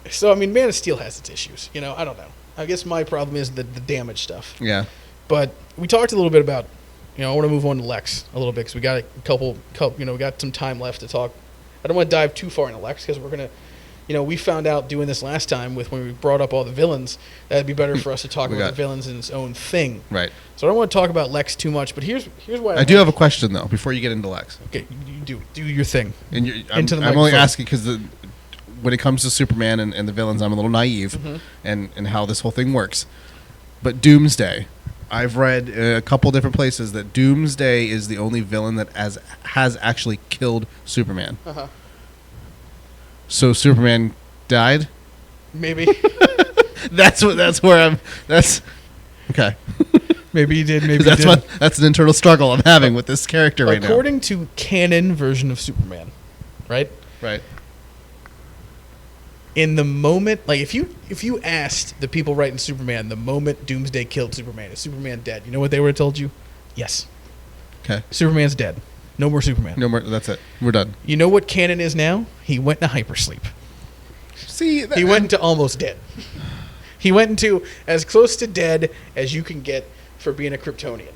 So, I mean, Man of Steel has its issues. I don't know. I guess my problem is the damage stuff. Yeah. But we talked a little bit about, I want to move on to Lex a little bit because we got a couple, we got some time left to talk. I don't want to dive too far into Lex because we're going to, we found out doing this last time with when we brought up all the villains, that it'd be better for us to talk about the villains in its own thing. Right. So I don't want to talk about Lex too much, but here's why I do have a question, though, before you get into Lex. Okay, you do your thing. And I'm Into the only microphone. asking because when it comes to Superman and the villains, I'm a little naive Mm-hmm. and how this whole thing works. But Doomsday, I've read a couple different places that Doomsday is the only villain that has actually killed Superman. Uh-huh. So Superman died? Maybe. That's okay. Maybe he did, maybe he That's didn't. that's an internal struggle I'm having with this character right now. According to canon version of Superman, right? Right. In the moment, like if you asked the people writing Superman the moment Doomsday killed Superman, is Superman dead? You know what they would have told you? Yes. Okay. Superman's dead. No more Superman. No more. That's it. We're done. You know what canon is now? He went into hypersleep. See, He went into almost dead. He went into as close to dead as you can get for being a Kryptonian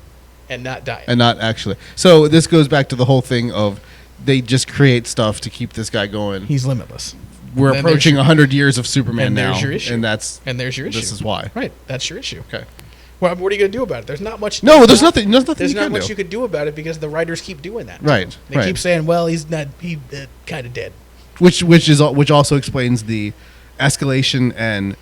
and not dying. And not actually. So this goes back to the whole thing of they just create stuff to keep this guy going. He's limitless. We're And approaching there's 100 years of Superman and now. there's your issue. And there's your issue. This is why. Right. That's your issue. Okay. Well, what are you going to do about it? There's not much. No, there's nothing. There's nothing. There's you not can much do. you could do about it because the writers keep doing that. Right. They right. keep saying, "Well, he's not. He kind of dead." Which also explains the escalation and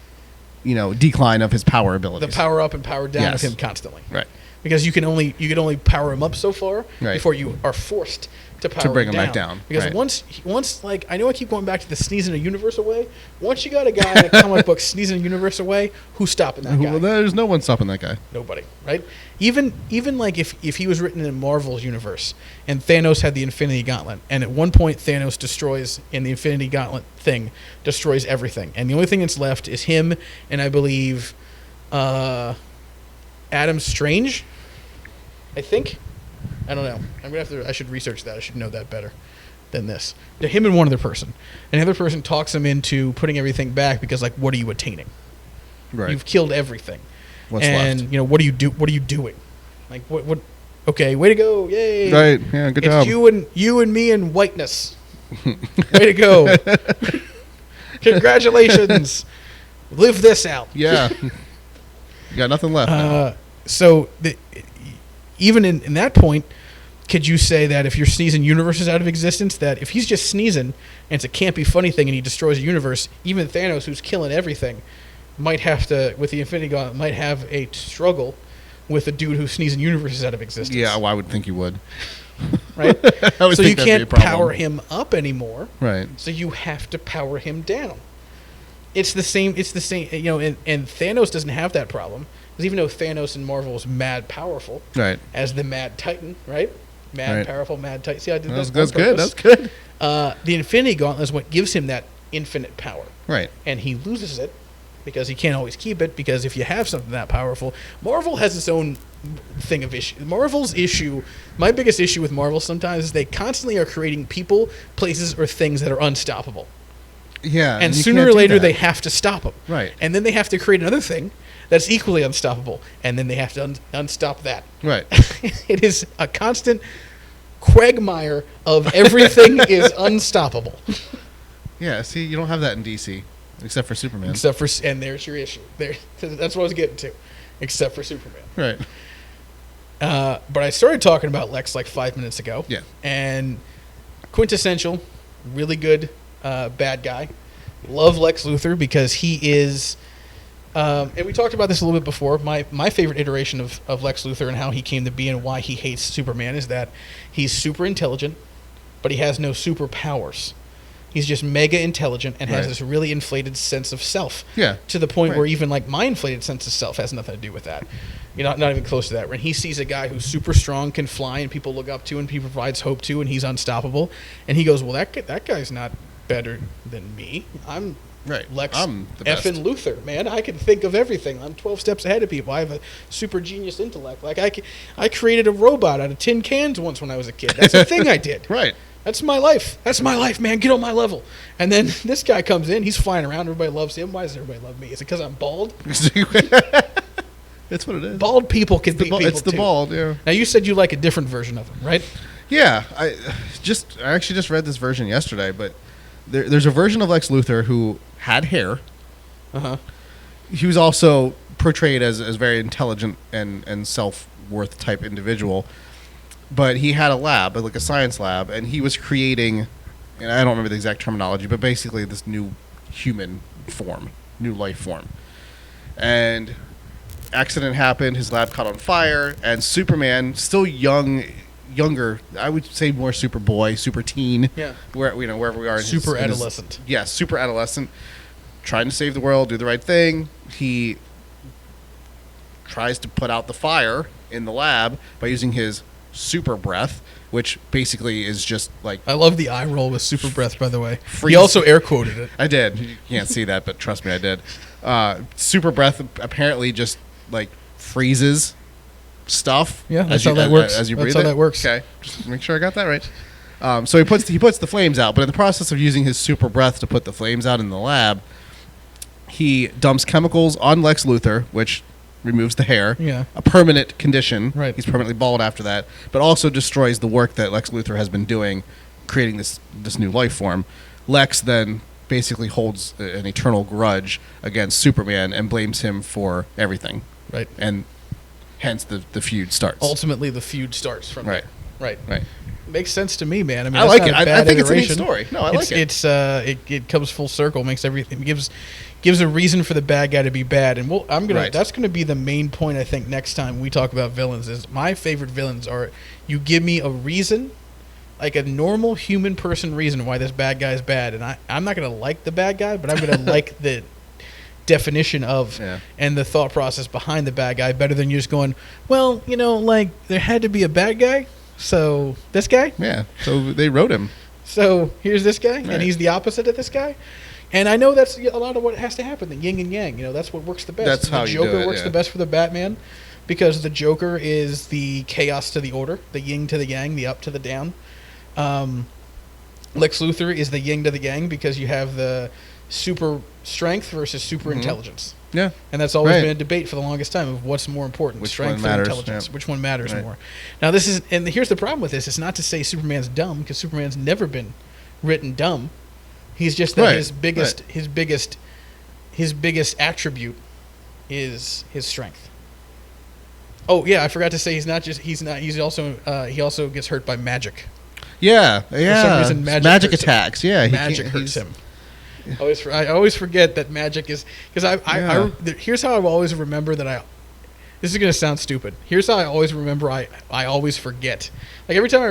decline of his power abilities. The power up and power down Yes. of him constantly. Right. because you can only power him up so far Right. before you are forced to power bring him him back down. Because Right. once like I know I keep going back to the sneezing a universe away. Once you got a guy in a comic book sneezing a universe away, who's stopping that guy? Well, there's no one stopping that guy. Nobody, right? Even like if he was written in Marvel's universe and Thanos had the Infinity Gauntlet, and at one point Thanos destroys in the Infinity Gauntlet thing, destroys everything, and the only thing that's left is him and I believe Adam Strange, I think. I don't know. I'm gonna have to. I should research that. I should know that better than this. Him and one other person, and the other person talks him into putting everything back because like, what are you attaining? Right. You've killed everything. What's and left? you know what do you do? What are you doing? Like what? Okay, way to go! Yay! Right. Yeah. Good job. It's you and me in whiteness. Way to go! Congratulations! Live this out. Yeah. You got nothing left. now. So even in that point, could you say that if you're sneezing universes out of existence, that if he's just sneezing and it's a campy, funny thing and he destroys a universe, even Thanos, who's killing everything, might have to, with the Infinity Gauntlet, might have a struggle with a dude who's sneezing universes out of existence. Yeah, well, I would think you would. Right? I would So think you that'd be a can't problem. power him up anymore. Right. So you have to power him down. It's the same. You know, and Thanos doesn't have that problem. Because even though Thanos in Marvel is mad powerful, Right. as the Mad Titan, right? Mad, Right. powerful, Mad Titan. See, I did That's that on good. purpose. That's good. The Infinity Gauntlet is what gives him that infinite power. Right. And he loses it because he can't always keep it, because if you have something that powerful, Marvel has its own thing of issue. Marvel's issue, my biggest issue with Marvel sometimes is they constantly are creating people, places, or things that are unstoppable. Yeah. And you sooner can't or do later that. they have to stop them. Right. And then they have to create another thing that's equally unstoppable. And then they have to unstop that. Right. It is a constant quagmire of everything is unstoppable. Yeah. See, you don't have that in DC, except for Superman. Except for, and there's your issue. There, that's what I was getting to. Except for Superman. Right. But I started talking about Lex like 5 minutes ago. Yeah. And quintessential, really good bad guy. Love Lex Luthor because he is... and we talked about this a little bit before. My favorite iteration of Lex Luthor and how he came to be and why he hates Superman is that he's super intelligent, but he has no superpowers. He's just mega intelligent and has Right. this really inflated sense of self. Yeah. To the point Right. where even like my inflated sense of self has nothing to do with that. You're not even close to that. When he sees a guy who's super strong, can fly, and people look up to, and he provides hope to, and he's unstoppable, and he goes, "Well, that guy's not better than me. I'm Right. Lex I'm the best. effing Luthor, man. I can think of everything. I'm 12 steps ahead of people. I have a super genius intellect. Like I created a robot out of tin cans once when I was a kid. That's a thing I did. Right. That's my life. That's my life, man. Get on my level." And then this guy comes in. He's flying around. Everybody loves him. Why does everybody love me? Is it because I'm bald? That's what it is. Bald people can beat people It's the too. bald, yeah. Now you said you like a different version of him, right? Yeah, I actually just read this version yesterday, but there's a version of Lex Luthor who had hair. Uh-huh. He was also portrayed as very intelligent and self-worth type individual, but he had a lab, like a science lab, and he was creating, and I don't remember the exact terminology, but basically this new human form, new life form. And accident happened, his lab caught on fire, and Superman, still younger, I would say more super boy, super teen, Yeah. wherever we are. Super adolescent. Yeah, super adolescent, trying to save the world, do the right thing. He tries to put out the fire in the lab by using his super breath, which basically is just like... I love the eye roll with super breath, by the way. Freeze. He also air quoted it. I did. You can't see that, but trust me, I did. Super breath apparently just like freezes stuff. Yeah, that's how that works. As you That's breathe how it. that works. Okay, just make sure I got that right. So he puts the flames out, but in the process of using his super breath to put the flames out in the lab, he dumps chemicals on Lex Luthor, which removes the hair. Yeah. A permanent condition. Right. He's permanently bald after that, but also destroys the work that Lex Luthor has been doing, creating this new life form. Lex then basically holds an eternal grudge against Superman and blames him for everything. Right. And hence the feud starts. Ultimately, the feud starts from Right. there. Right. Right. Makes sense to me, man. I mean, I that's like not it. a bad I think it's a neat iteration. story. No, I like it. It comes full circle, makes everything gives a reason for the bad guy to be bad, and that's gonna be the main point I think next time we talk about villains. Is my favorite villains are you give me a reason, like a normal human person reason why this bad guy is bad, and I'm not gonna like the bad guy, but I'm gonna like the definition of and the thought process behind the bad guy better than you just going, well, like there had to be a bad guy. So this guy? Yeah. So they wrote him. So here's this guy, right. and he's the opposite of this guy. And I know that's a lot of what has to happen, the yin and yang. That's what works the best. That's how the you do Joker it, works the best for the Batman because the Joker is the chaos to the order, the yin to the yang, the up to the down. Lex Luthor is the yin to the yang because you have the super strength versus super intelligence. Yeah. And that's always been a debate for the longest time of what's more important, which strength one matters, or intelligence. Which one matters right. more? Now, and here's the problem with this. It's not to say Superman's dumb, because Superman's never been written dumb. He's just that his biggest attribute is his strength. Oh, yeah, I forgot to say he also gets hurt by magic. Yeah. For some reason, magic attacks. Yeah. Magic hurts him. I always forget that magic is because here's how I always remember that this is gonna sound stupid. Here's how I always remember I always forget. Like every time I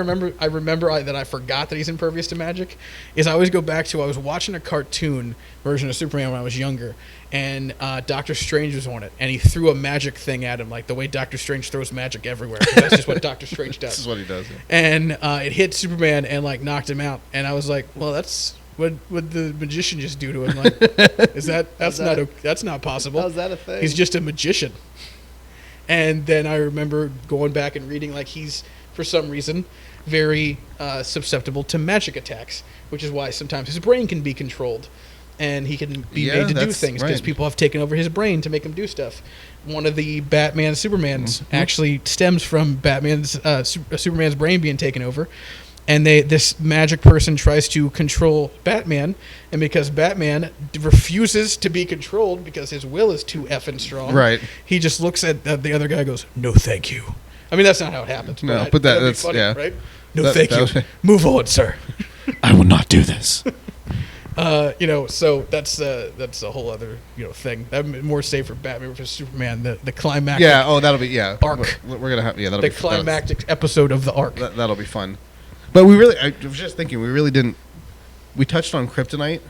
remember that I forgot that he's impervious to magic. Is I always go back to I was watching a cartoon version of Superman when I was younger, and Doctor Strange was on it, and he threw a magic thing at him, like the way Doctor Strange throws magic everywhere. That's just what Doctor Strange does. This is what he does. Yeah. And it hit Superman and like knocked him out, and I was like, well, that's. What would the magician just do to him? Like, that's not possible. How's that a thing? He's just a magician. And then I remember going back and reading like he's for some reason very susceptible to magic attacks, which is why sometimes his brain can be controlled and he can be made to do things because people have taken over his brain to make him do stuff. One of the Batman Supermans actually stems from Superman's brain being taken over. And this magic person tries to control Batman, and because Batman refuses to be controlled because his will is too effing strong, right? He just looks at the other guy and goes, "No, thank you." I mean, that's not how it happens. No, but that's funny, yeah, right? No, thank you. Move on, sir. I will not do this. So that's a whole other thing. That'd be more safe for Batman versus Superman. The climactic. Yeah. Oh, that'll be arc. We're gonna have that'll the be climactic episode of the arc. That'll be fun. But I was just thinking, we touched on kryptonite,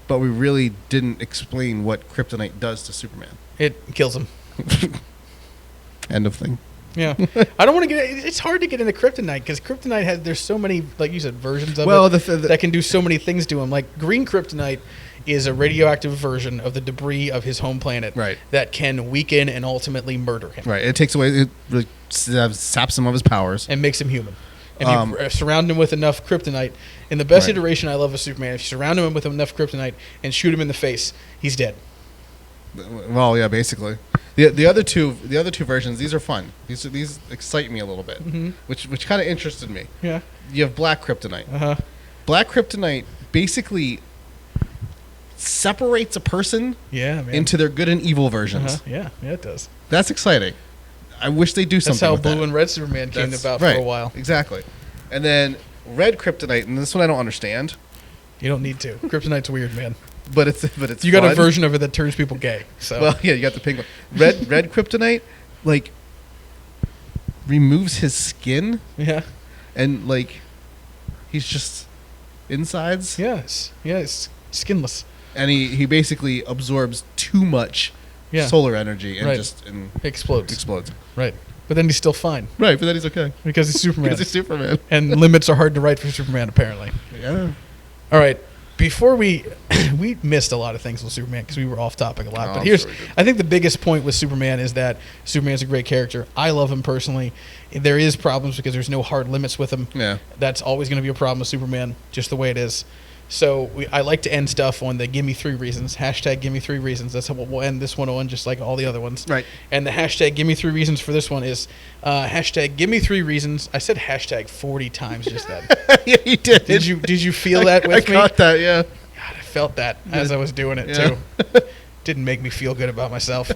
but we really didn't explain what kryptonite does to Superman. It kills him. End of thing. Yeah. I don't want to it's hard to get into kryptonite because kryptonite there's so many, like you said, versions of it that can do so many things to him. Like green kryptonite is a radioactive version of the debris of his home planet that can weaken and ultimately murder him. Right. It takes away, it really saps some of his powers. And makes him human. If you surround him with enough kryptonite, in the best iteration I love of Superman, if you surround him with enough kryptonite and shoot him in the face, he's dead. Well, yeah, basically. The other two versions, these are fun. These excite me a little bit, which kind of interested me. Yeah. You have black kryptonite. Black kryptonite basically separates a person into their good and evil versions. Yeah, it does. That's exciting. I wish they do something. That's how Blue and Red Superman came about for a while. Exactly. And then red kryptonite, and this one I don't understand. You don't need to. Kryptonite's weird, man. But it's you got a version of it that turns people gay. So well, yeah, you got the pink one. Red kryptonite, like removes his skin. Yeah. And like he's just insides. Yes. It's skinless. And he basically absorbs too much solar energy and just explodes. Right. But then he's still fine. Right, but then he's okay. Because he's Superman. Because he's Superman. And limits are hard to write for Superman, apparently. Yeah. All right. Before we missed a lot of things with Superman because we were off topic a lot. But I think the biggest point with Superman is that Superman's a great character. I love him personally. There is problems because there's no hard limits with him. Yeah. That's always going to be a problem with Superman, just the way it is. So I like to end stuff on the give me 3 reasons. Hashtag give me 3 reasons. That's how we'll end this one on, just like all the other ones. Right. And the hashtag give me 3 reasons for this one is hashtag give me 3 reasons. I said hashtag 40 times just then. Yeah, you did. Did you feel that with me? I caught that, yeah. God, I felt that as I was doing it too. Didn't make me feel good about myself.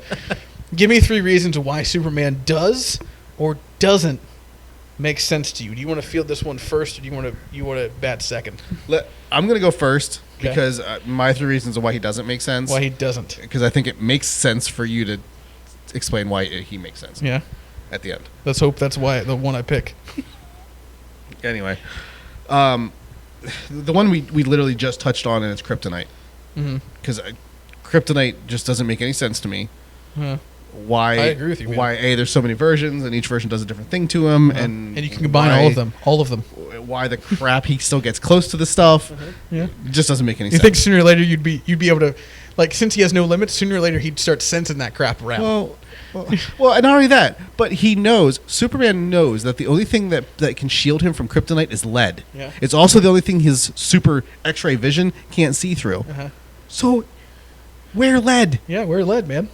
Give me 3 reasons why Superman does or doesn't makes sense to you? Do you want to field this one first, or do you want to bat second? I'm going to go first Okay. because my 3 reasons of why he doesn't make sense. Why he doesn't? Because I think it makes sense for you to explain why he makes sense. Yeah. At the end. Let's hope that's why the one I pick. Anyway, the one we literally just touched on, and it's kryptonite. Because kryptonite just doesn't make any sense to me. Why? I agree with you, man. Why there's so many versions, and each version does a different thing to him, and you can combine all of them. Why the crap he still gets close to the stuff? Yeah, it just doesn't make any sense. You think sooner or later you'd be able to, like, since he has no limits, sooner or later he'd start sensing that crap around. Well, and not only that, but he knows, Superman knows that the only thing that can shield him from kryptonite is lead. Yeah. It's also the only thing his super X-ray vision can't see through. So, wear lead. Yeah, wear lead, man.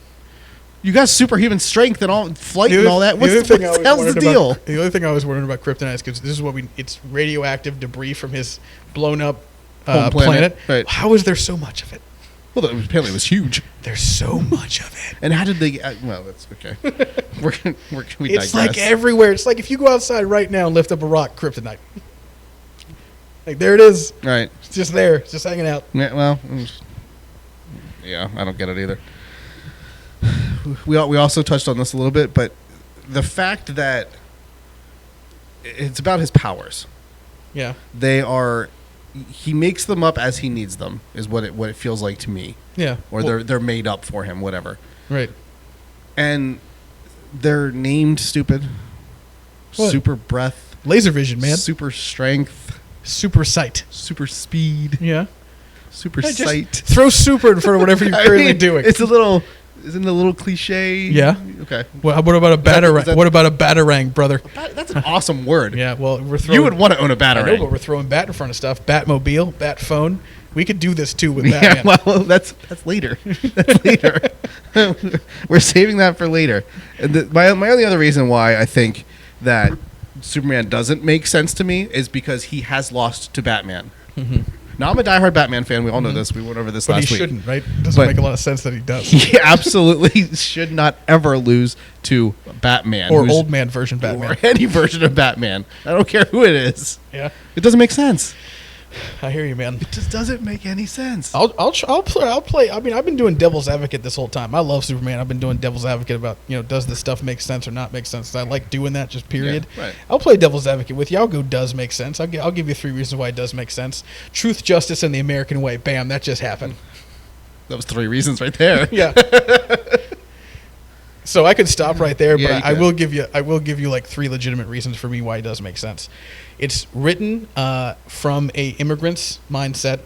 You got superhuman strength and all flight and all that. What the hell's the deal? The only thing I was wondering about kryptonite is because this is it's radioactive debris from his blown up planet. Right. How is there so much of it? Well, apparently it was huge. There's so much of it. And how did they? Well, that's okay. We it's digress. like everywhere. It's like if you go outside right now and lift up a rock, kryptonite. Like there it is. Right. It's just there. It's just hanging out. Yeah. Well. Yeah, I don't get it either. We also touched on this a little bit, but the fact that it's about his powers. Yeah. They are. He makes them up as he needs them, is what it feels like to me. Yeah. Or they're made up for him, whatever. Right. And they're named stupid. What? Super breath. Laser vision, man. Super strength. Super sight. Super speed. Yeah. Super just sight. Throw super in front of whatever you're currently doing. It's isn't it a little cliche? Yeah. Okay. What about a batarang? What about a batarang, brother? That's an awesome word. Yeah. Well, we're throwing. You would want to own a batarang. I know, but we're throwing bat in front of stuff. Batmobile, bat phone. We could do this too with Batman. Yeah. Well, that's later. That's later. We're saving that for later. And my only other reason why I think that Superman doesn't make sense to me is because he has lost to Batman. Now, I'm a diehard Batman fan. We all know this. We went over this last week. But he shouldn't, right? It doesn't make a lot of sense that he does. He absolutely should not ever lose to Batman. Or old man version Batman. Or any version of Batman. I don't care who it is. Yeah. It doesn't make sense. I hear you, man. It just doesn't make any sense. I'll play. I mean, I've been doing devil's advocate this whole time. I love Superman. I've been doing devil's advocate about, does this stuff make sense or not make sense? I like doing that, just period. Yeah, right. I'll play devil's advocate with you. I'll go does make sense. I'll give you 3 reasons why it does make sense. Truth, justice, and the American way. Bam, that just happened. That was 3 reasons right there. Yeah. So I could stop right there, but I will give you like 3 legitimate reasons for me why it does make sense. It's written from a immigrant's mindset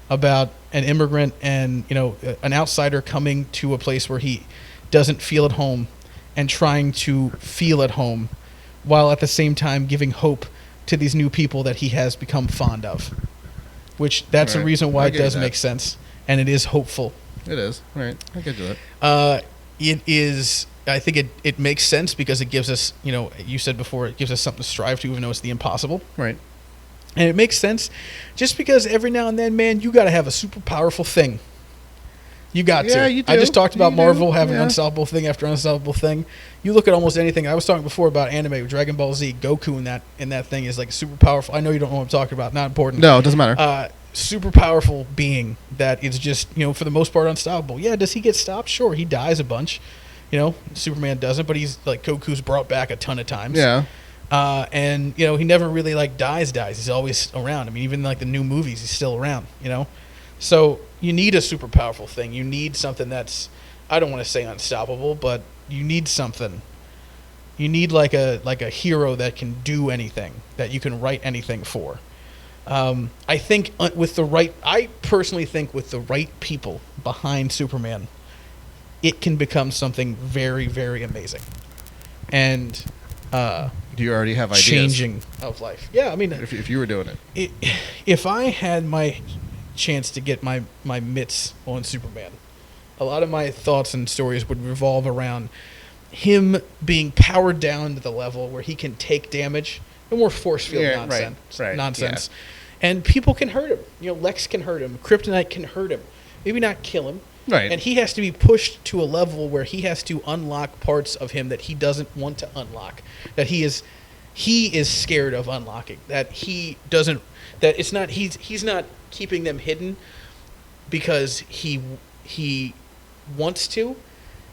about an immigrant and an outsider coming to a place where he doesn't feel at home and trying to feel at home, while at the same time giving hope to these new people that he has become fond of. Which that's a reason why it does make sense, and it is hopeful. It is, right? I get to it. It is. I think it makes sense because it gives us, you said before, it gives us something to strive to, even though it's the impossible. Right. And it makes sense just because every now and then, man, you got to have a super powerful thing. You got to. Yeah, you do. I just talked about Marvel having yeah. unstoppable thing after unstoppable thing. You look at almost anything. I was talking before about anime, Dragon Ball Z. Goku in that thing is like super powerful. I know you don't know what I'm talking about. Not important. No, it doesn't matter. Super powerful being that is just, for the most part, unstoppable. Yeah, does he get stopped? Sure, he dies a bunch. Superman doesn't, but he's like Goku's brought back a ton of times. Yeah. And he never really like dies. He's always around. I mean, even like the new movies, he's still around. So you need a super powerful thing. You need something that's, I don't want to say unstoppable, but you need something. You need like a hero that can do anything, that you can write anything for. I think I personally think with the right people behind Superman, it can become something very, very amazing. And do you already have ideas? Changing of life. Yeah, I mean, if you were doing it. If I had my chance to get my mitts on Superman, a lot of my thoughts and stories would revolve around him being powered down to the level where he can take damage. No more force field nonsense. Yeah. And people can hurt him. Lex can hurt him. Kryptonite can hurt him. Maybe not kill him. Right. And he has to be pushed to a level where he has to unlock parts of him that he doesn't want to unlock. That he is he is scared of unlocking. That he doesn't. That it's not. He's not keeping them hidden because he wants to.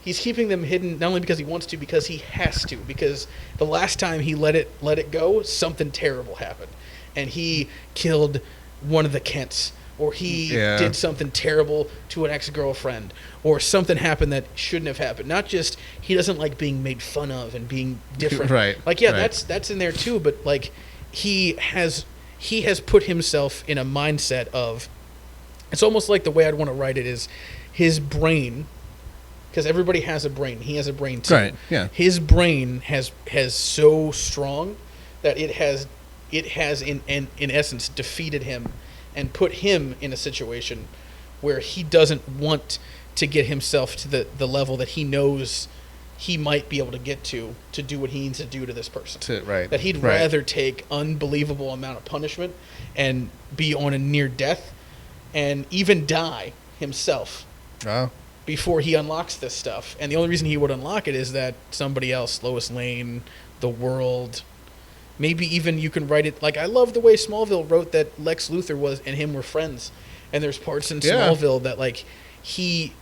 He's keeping them hidden not only because he wants to, because he has to. Because the last time he let it go, something terrible happened, and he killed one of the Kents, or he did something terrible to an ex-girlfriend, or something happened that shouldn't have happened. Not just he doesn't like being made fun of and being different. Right. Like that's in there too. But like he has put himself in a mindset of. It's almost like the way I'd want to write it is his brain. Because everybody has a brain. He has a brain too. Right. Yeah. His brain has so strong that it has in essence defeated him and put him in a situation where he doesn't want to get himself to the level that he knows he might be able to get to do what he needs to do to this person. That he'd rather take unbelievable amount of punishment and be on a near death and even die himself. Oh. Before he unlocks this stuff. And the only reason he would unlock it is that somebody else, Lois Lane, the world, maybe even you can write it. Like, I love the way Smallville wrote that Lex Luthor and him were friends. And there's parts in Smallville that, like, he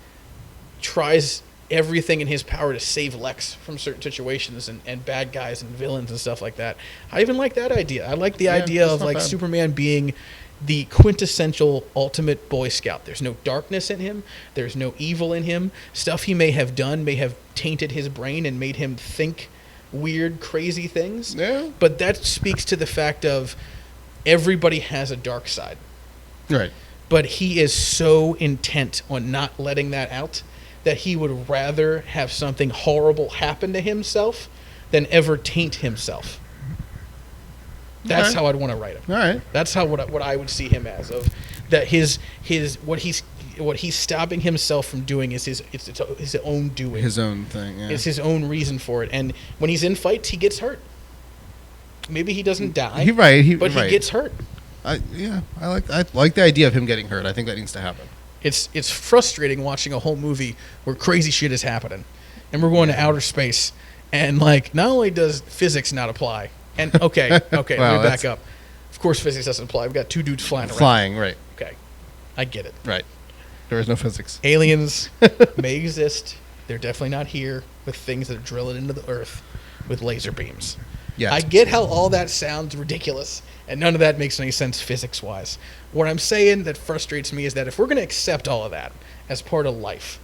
tries everything in his power to save Lex from certain situations and bad guys and villains and stuff like that. I even like that idea. I like the idea of, like, Superman being the quintessential ultimate Boy Scout. There's no darkness in him. There's no evil in him. Stuff he may have done may have tainted his brain and made him think weird, crazy things. Yeah. But that speaks to the fact of everybody has a dark side. Right. But he is so intent on not letting that out that he would rather have something horrible happen to himself than ever taint himself. That's how I'd want to write him. All right. That's how what I would see him as, of that his what he's stopping himself from doing is his own doing. His own thing. Yeah. It's his own reason for it. And when he's in fights, he gets hurt. Maybe he doesn't die. But he gets hurt. I like the idea of him getting hurt. I think that needs to happen. It's frustrating watching a whole movie where crazy shit is happening, and we're going to outer space, and like not only does physics not apply. And okay, Wow, let me back up. Of course, physics doesn't apply. We've got two dudes flying around. Right. Okay, I get it. Right. There is no physics. Aliens may exist. They're definitely not here with things that are drilling into the earth with laser beams. Yeah. I get how all that sounds ridiculous, and none of that makes any sense physics-wise. What I'm saying that frustrates me is that if we're going to accept all of that as part of life,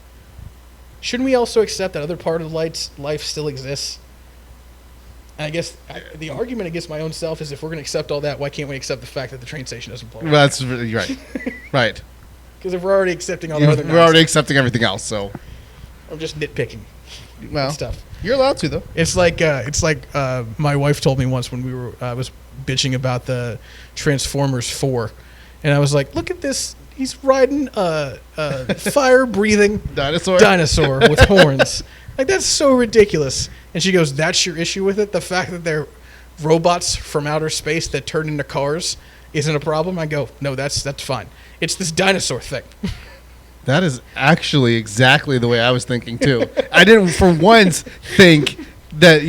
shouldn't we also accept that other part of life still exists? And I guess the argument against my own self is if we're going to accept all that, why can't we accept the fact that the train station doesn't blow up? Well, that's really right. Right. Because if we're already accepting all the other we're already accepting everything else, so. I'm just nitpicking stuff. You're allowed to, though. It's like my wife told me once when I was bitching about the Transformers 4, and I was like, look at this. He's riding a fire-breathing dinosaur with horns. Like, that's so ridiculous. And she goes, that's your issue with it? The fact that they're robots from outer space that turn into cars isn't a problem? I go, no, that's fine. It's this dinosaur thing. That is actually exactly the way I was thinking, too. I didn't, for once, think that,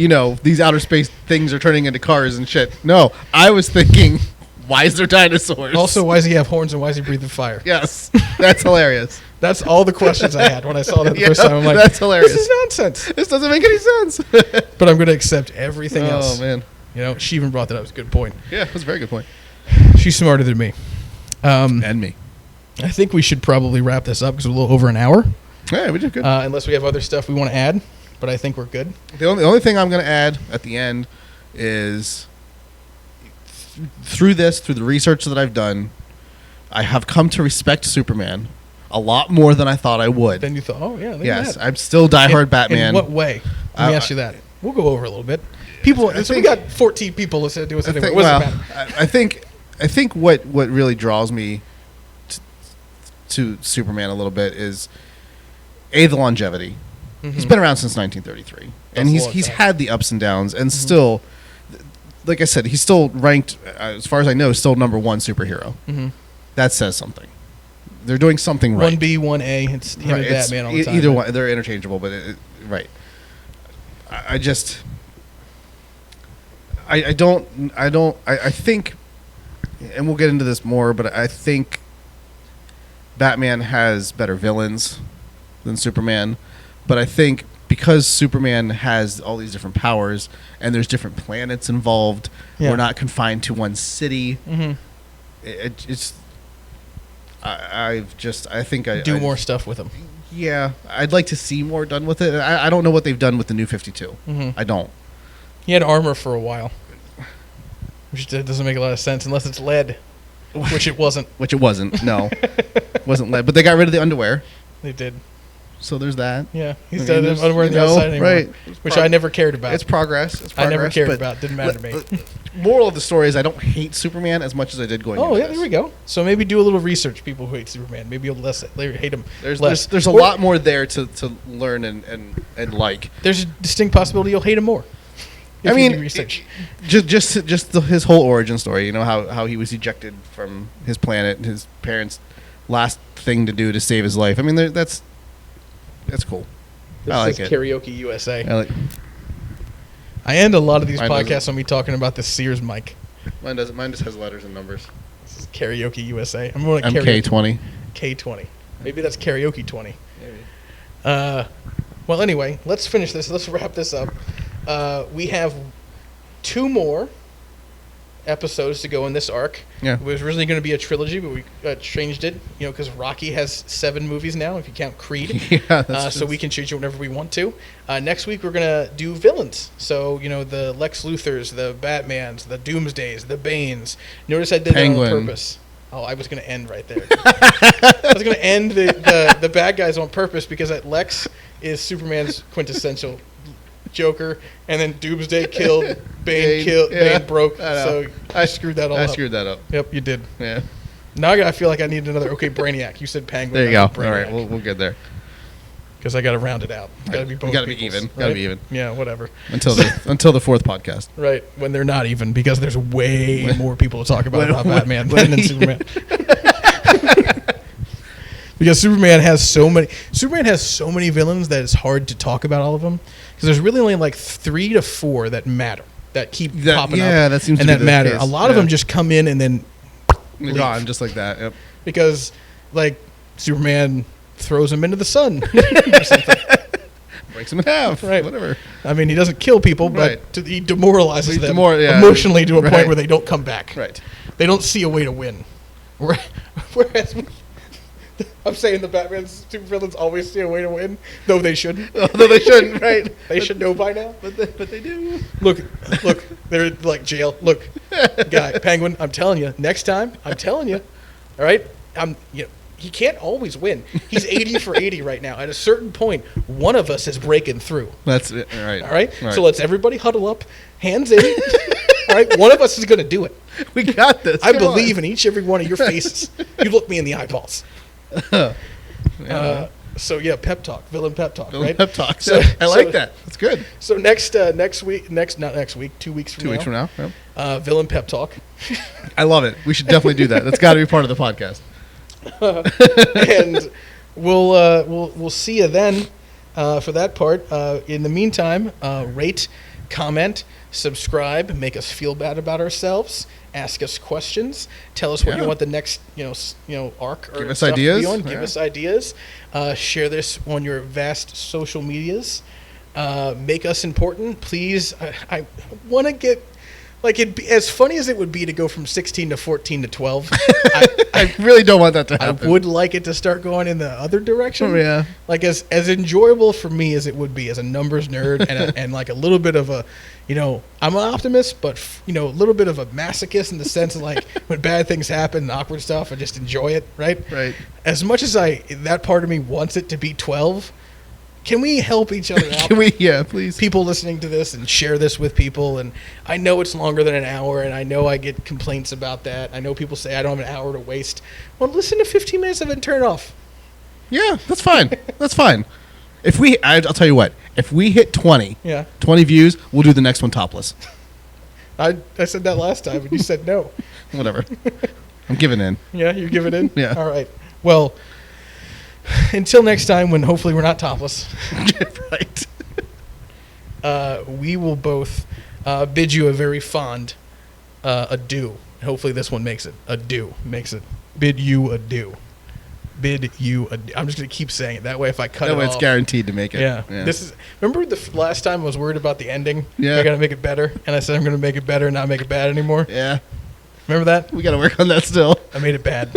these outer space things are turning into cars and shit. No, I was thinking, why is there dinosaurs? Also, why does he have horns and why is he breathing fire? Yes, that's hilarious. That's all the questions I had when I saw that the first time. I'm like, that's hilarious. This is nonsense. This doesn't make any sense. But I'm going to accept everything else. Oh, man. She even brought that up. It's a good point. Yeah, it was a very good point. She's smarter than me. And me. I think we should probably wrap this up because we're a little over an hour. Yeah, we did good. Unless we have other stuff we want to add, but I think we're good. The only thing I'm going to add at the end is through the research that I've done, I have come to respect Superman a lot more than I thought I would. Then you thought, oh, yeah. Yes, I'm still diehard Batman. In what way? Let me ask you that. We'll go over a little bit. People, we got 14 people listening to us anyway. I think what really draws me to Superman a little bit is the longevity. Mm-hmm. He's been around since 1933, and he's had the ups and downs, and still, like I said, he's still ranked, as far as I know, still number one superhero. Mm-hmm. That says something. They're doing something right. 1B, 1A. It's him and Batman all the time. Either one, they're interchangeable, but right. I think, and we'll get into this more, but I think Batman has better villains than Superman. But I think because Superman has all these different powers and there's different planets involved, we're not confined to one city. Mm-hmm. I think I do more stuff with him. Yeah, I'd like to see more done with it. I don't know what they've done with the New 52. Mm-hmm. I don't. He had armor for a while, which doesn't make a lot of sense unless it's lead, which it wasn't. Which it wasn't. No, it wasn't lead. But they got rid of the underwear. They did. So there's that. Yeah, he's done underwear on the outside anymore, right? Which I never cared about. It's progress. I never cared about. Didn't matter to me. Moral of the story is I don't hate Superman as much as I did going. Oh yeah, there we go. So maybe do a little research. People who hate Superman, maybe you'll hate him. There's a lot more there to learn and like. There's a distinct possibility you'll hate him more. I mean, research. Just his whole origin story. You know how he was ejected from his planet, his parents' last thing to do to save his life. I mean, that's cool. This I like is it. Karaoke USA. I end a lot of these Mine podcasts on me talking about the Sears mic. Mine doesn't. Mine just has letters and numbers. This is Karaoke USA. I'm going to MK20. K20. Maybe that's Karaoke 20. Maybe. Well, anyway, let's finish this. Let's wrap this up. We have 2 more episodes to go in this arc. Yeah. It was originally going to be a trilogy, but we changed it, because Rocky has 7 movies now, if you count Creed. Yeah. So we can change it whenever we want to. Next week, we're going to do villains. So, the Lex Luthors, the Batmans, the Doomsdays, the Banes. Notice I did Penguin. that on purpose. Oh, I was going to end right there. I was going to end the bad guys on purpose because Lex is Superman's quintessential Joker, and then Doomsday killed, Bane broke, so I screwed that all up. I screwed that up. Yep, you did. Yeah. Now I feel like I need another, Brainiac. You said Penguin. There you go. All right, we'll get there. Because I got to round it out. Got to be both. Got to be even. Right? Got to be even. Yeah, whatever. Until the 4th podcast. Right, when they're not even, because there's way more people to talk about Batman than Superman. Because Superman has so many villains that it's hard to talk about all of them. Because there's really only like 3 to 4 that matter, that keep popping up. Yeah, that seems and to that be the matter. case. A lot of them just come in and then leave. Gone, just like that. Yep. Because, like, Superman throws him into the sun or something. Breaks him in half. Right. Whatever. I mean, he doesn't kill people, but he demoralizes them emotionally to a point where they don't come back. Right. They don't see a way to win. Whereas I'm saying the Batman supervillains always see a way to win, though they shouldn't. Although they shouldn't, right? They should know by now. But they do. Look, they're like jail. Look, guy, Penguin, I'm telling you, next time, all right? He can't always win. He's 80 for 80 right now. At a certain point, one of us is breaking through. That's it. All right. All right? So let's everybody huddle up, hands in. All right? One of us is going to do it. We got this. I believe in each every one of your faces. You look me in the eyeballs. So yeah, villain pep talk, right? Pep talk. So, I like that. That's good. So not next week, 2 weeks from 2 weeks from now. Yep. Villain pep talk. I love it. We should definitely do that. That's got to be part of the podcast. And we'll see you then for that part. In the meantime, rate, comment, subscribe, make us feel bad about ourselves, ask us questions, tell us what you want the next arc or give us stuff ideas. To be on. Give us ideas. Share this on your vast social medias. Make us important, please. I want to get. Like, as funny as it would be to go from 16 to 14 to 12, I really don't want that to happen. I would like it to start going in the other direction. Oh, yeah. Like, as enjoyable for me as it would be as a numbers nerd and like a little bit of a, I'm an optimist, but, a little bit of a masochist in the sense of, like, when bad things happen and awkward stuff, I just enjoy it, right? Right. As much as that part of me wants it to be 12, can we help each other out? Can we? Yeah, please. People listening to this and share this with people. And I know it's longer than an hour, and I know I get complaints about that. I know people say I don't have an hour to waste. Well, listen to 15 minutes of it and turn it off. Yeah, that's fine. That's fine. I'll tell you what. If we hit 20 views, we'll do the next one topless. I said that last time, and you said no. Whatever. I'm giving in. Yeah, you're giving in? Yeah. All right. Well, until next time, when hopefully we're not topless. Right. We will both bid you a very fond adieu. Hopefully this one makes it. Adieu makes it. Bid you adieu. Bid you adieu. I'm just going to keep saying it. That way if I cut it off. It's guaranteed to make it. Yeah. This is. Remember last time I was worried about the ending? Yeah. I got to make it better. And I said I'm going to make it better and not make it bad anymore. Yeah. Remember that? We got to work on that still. I made it bad.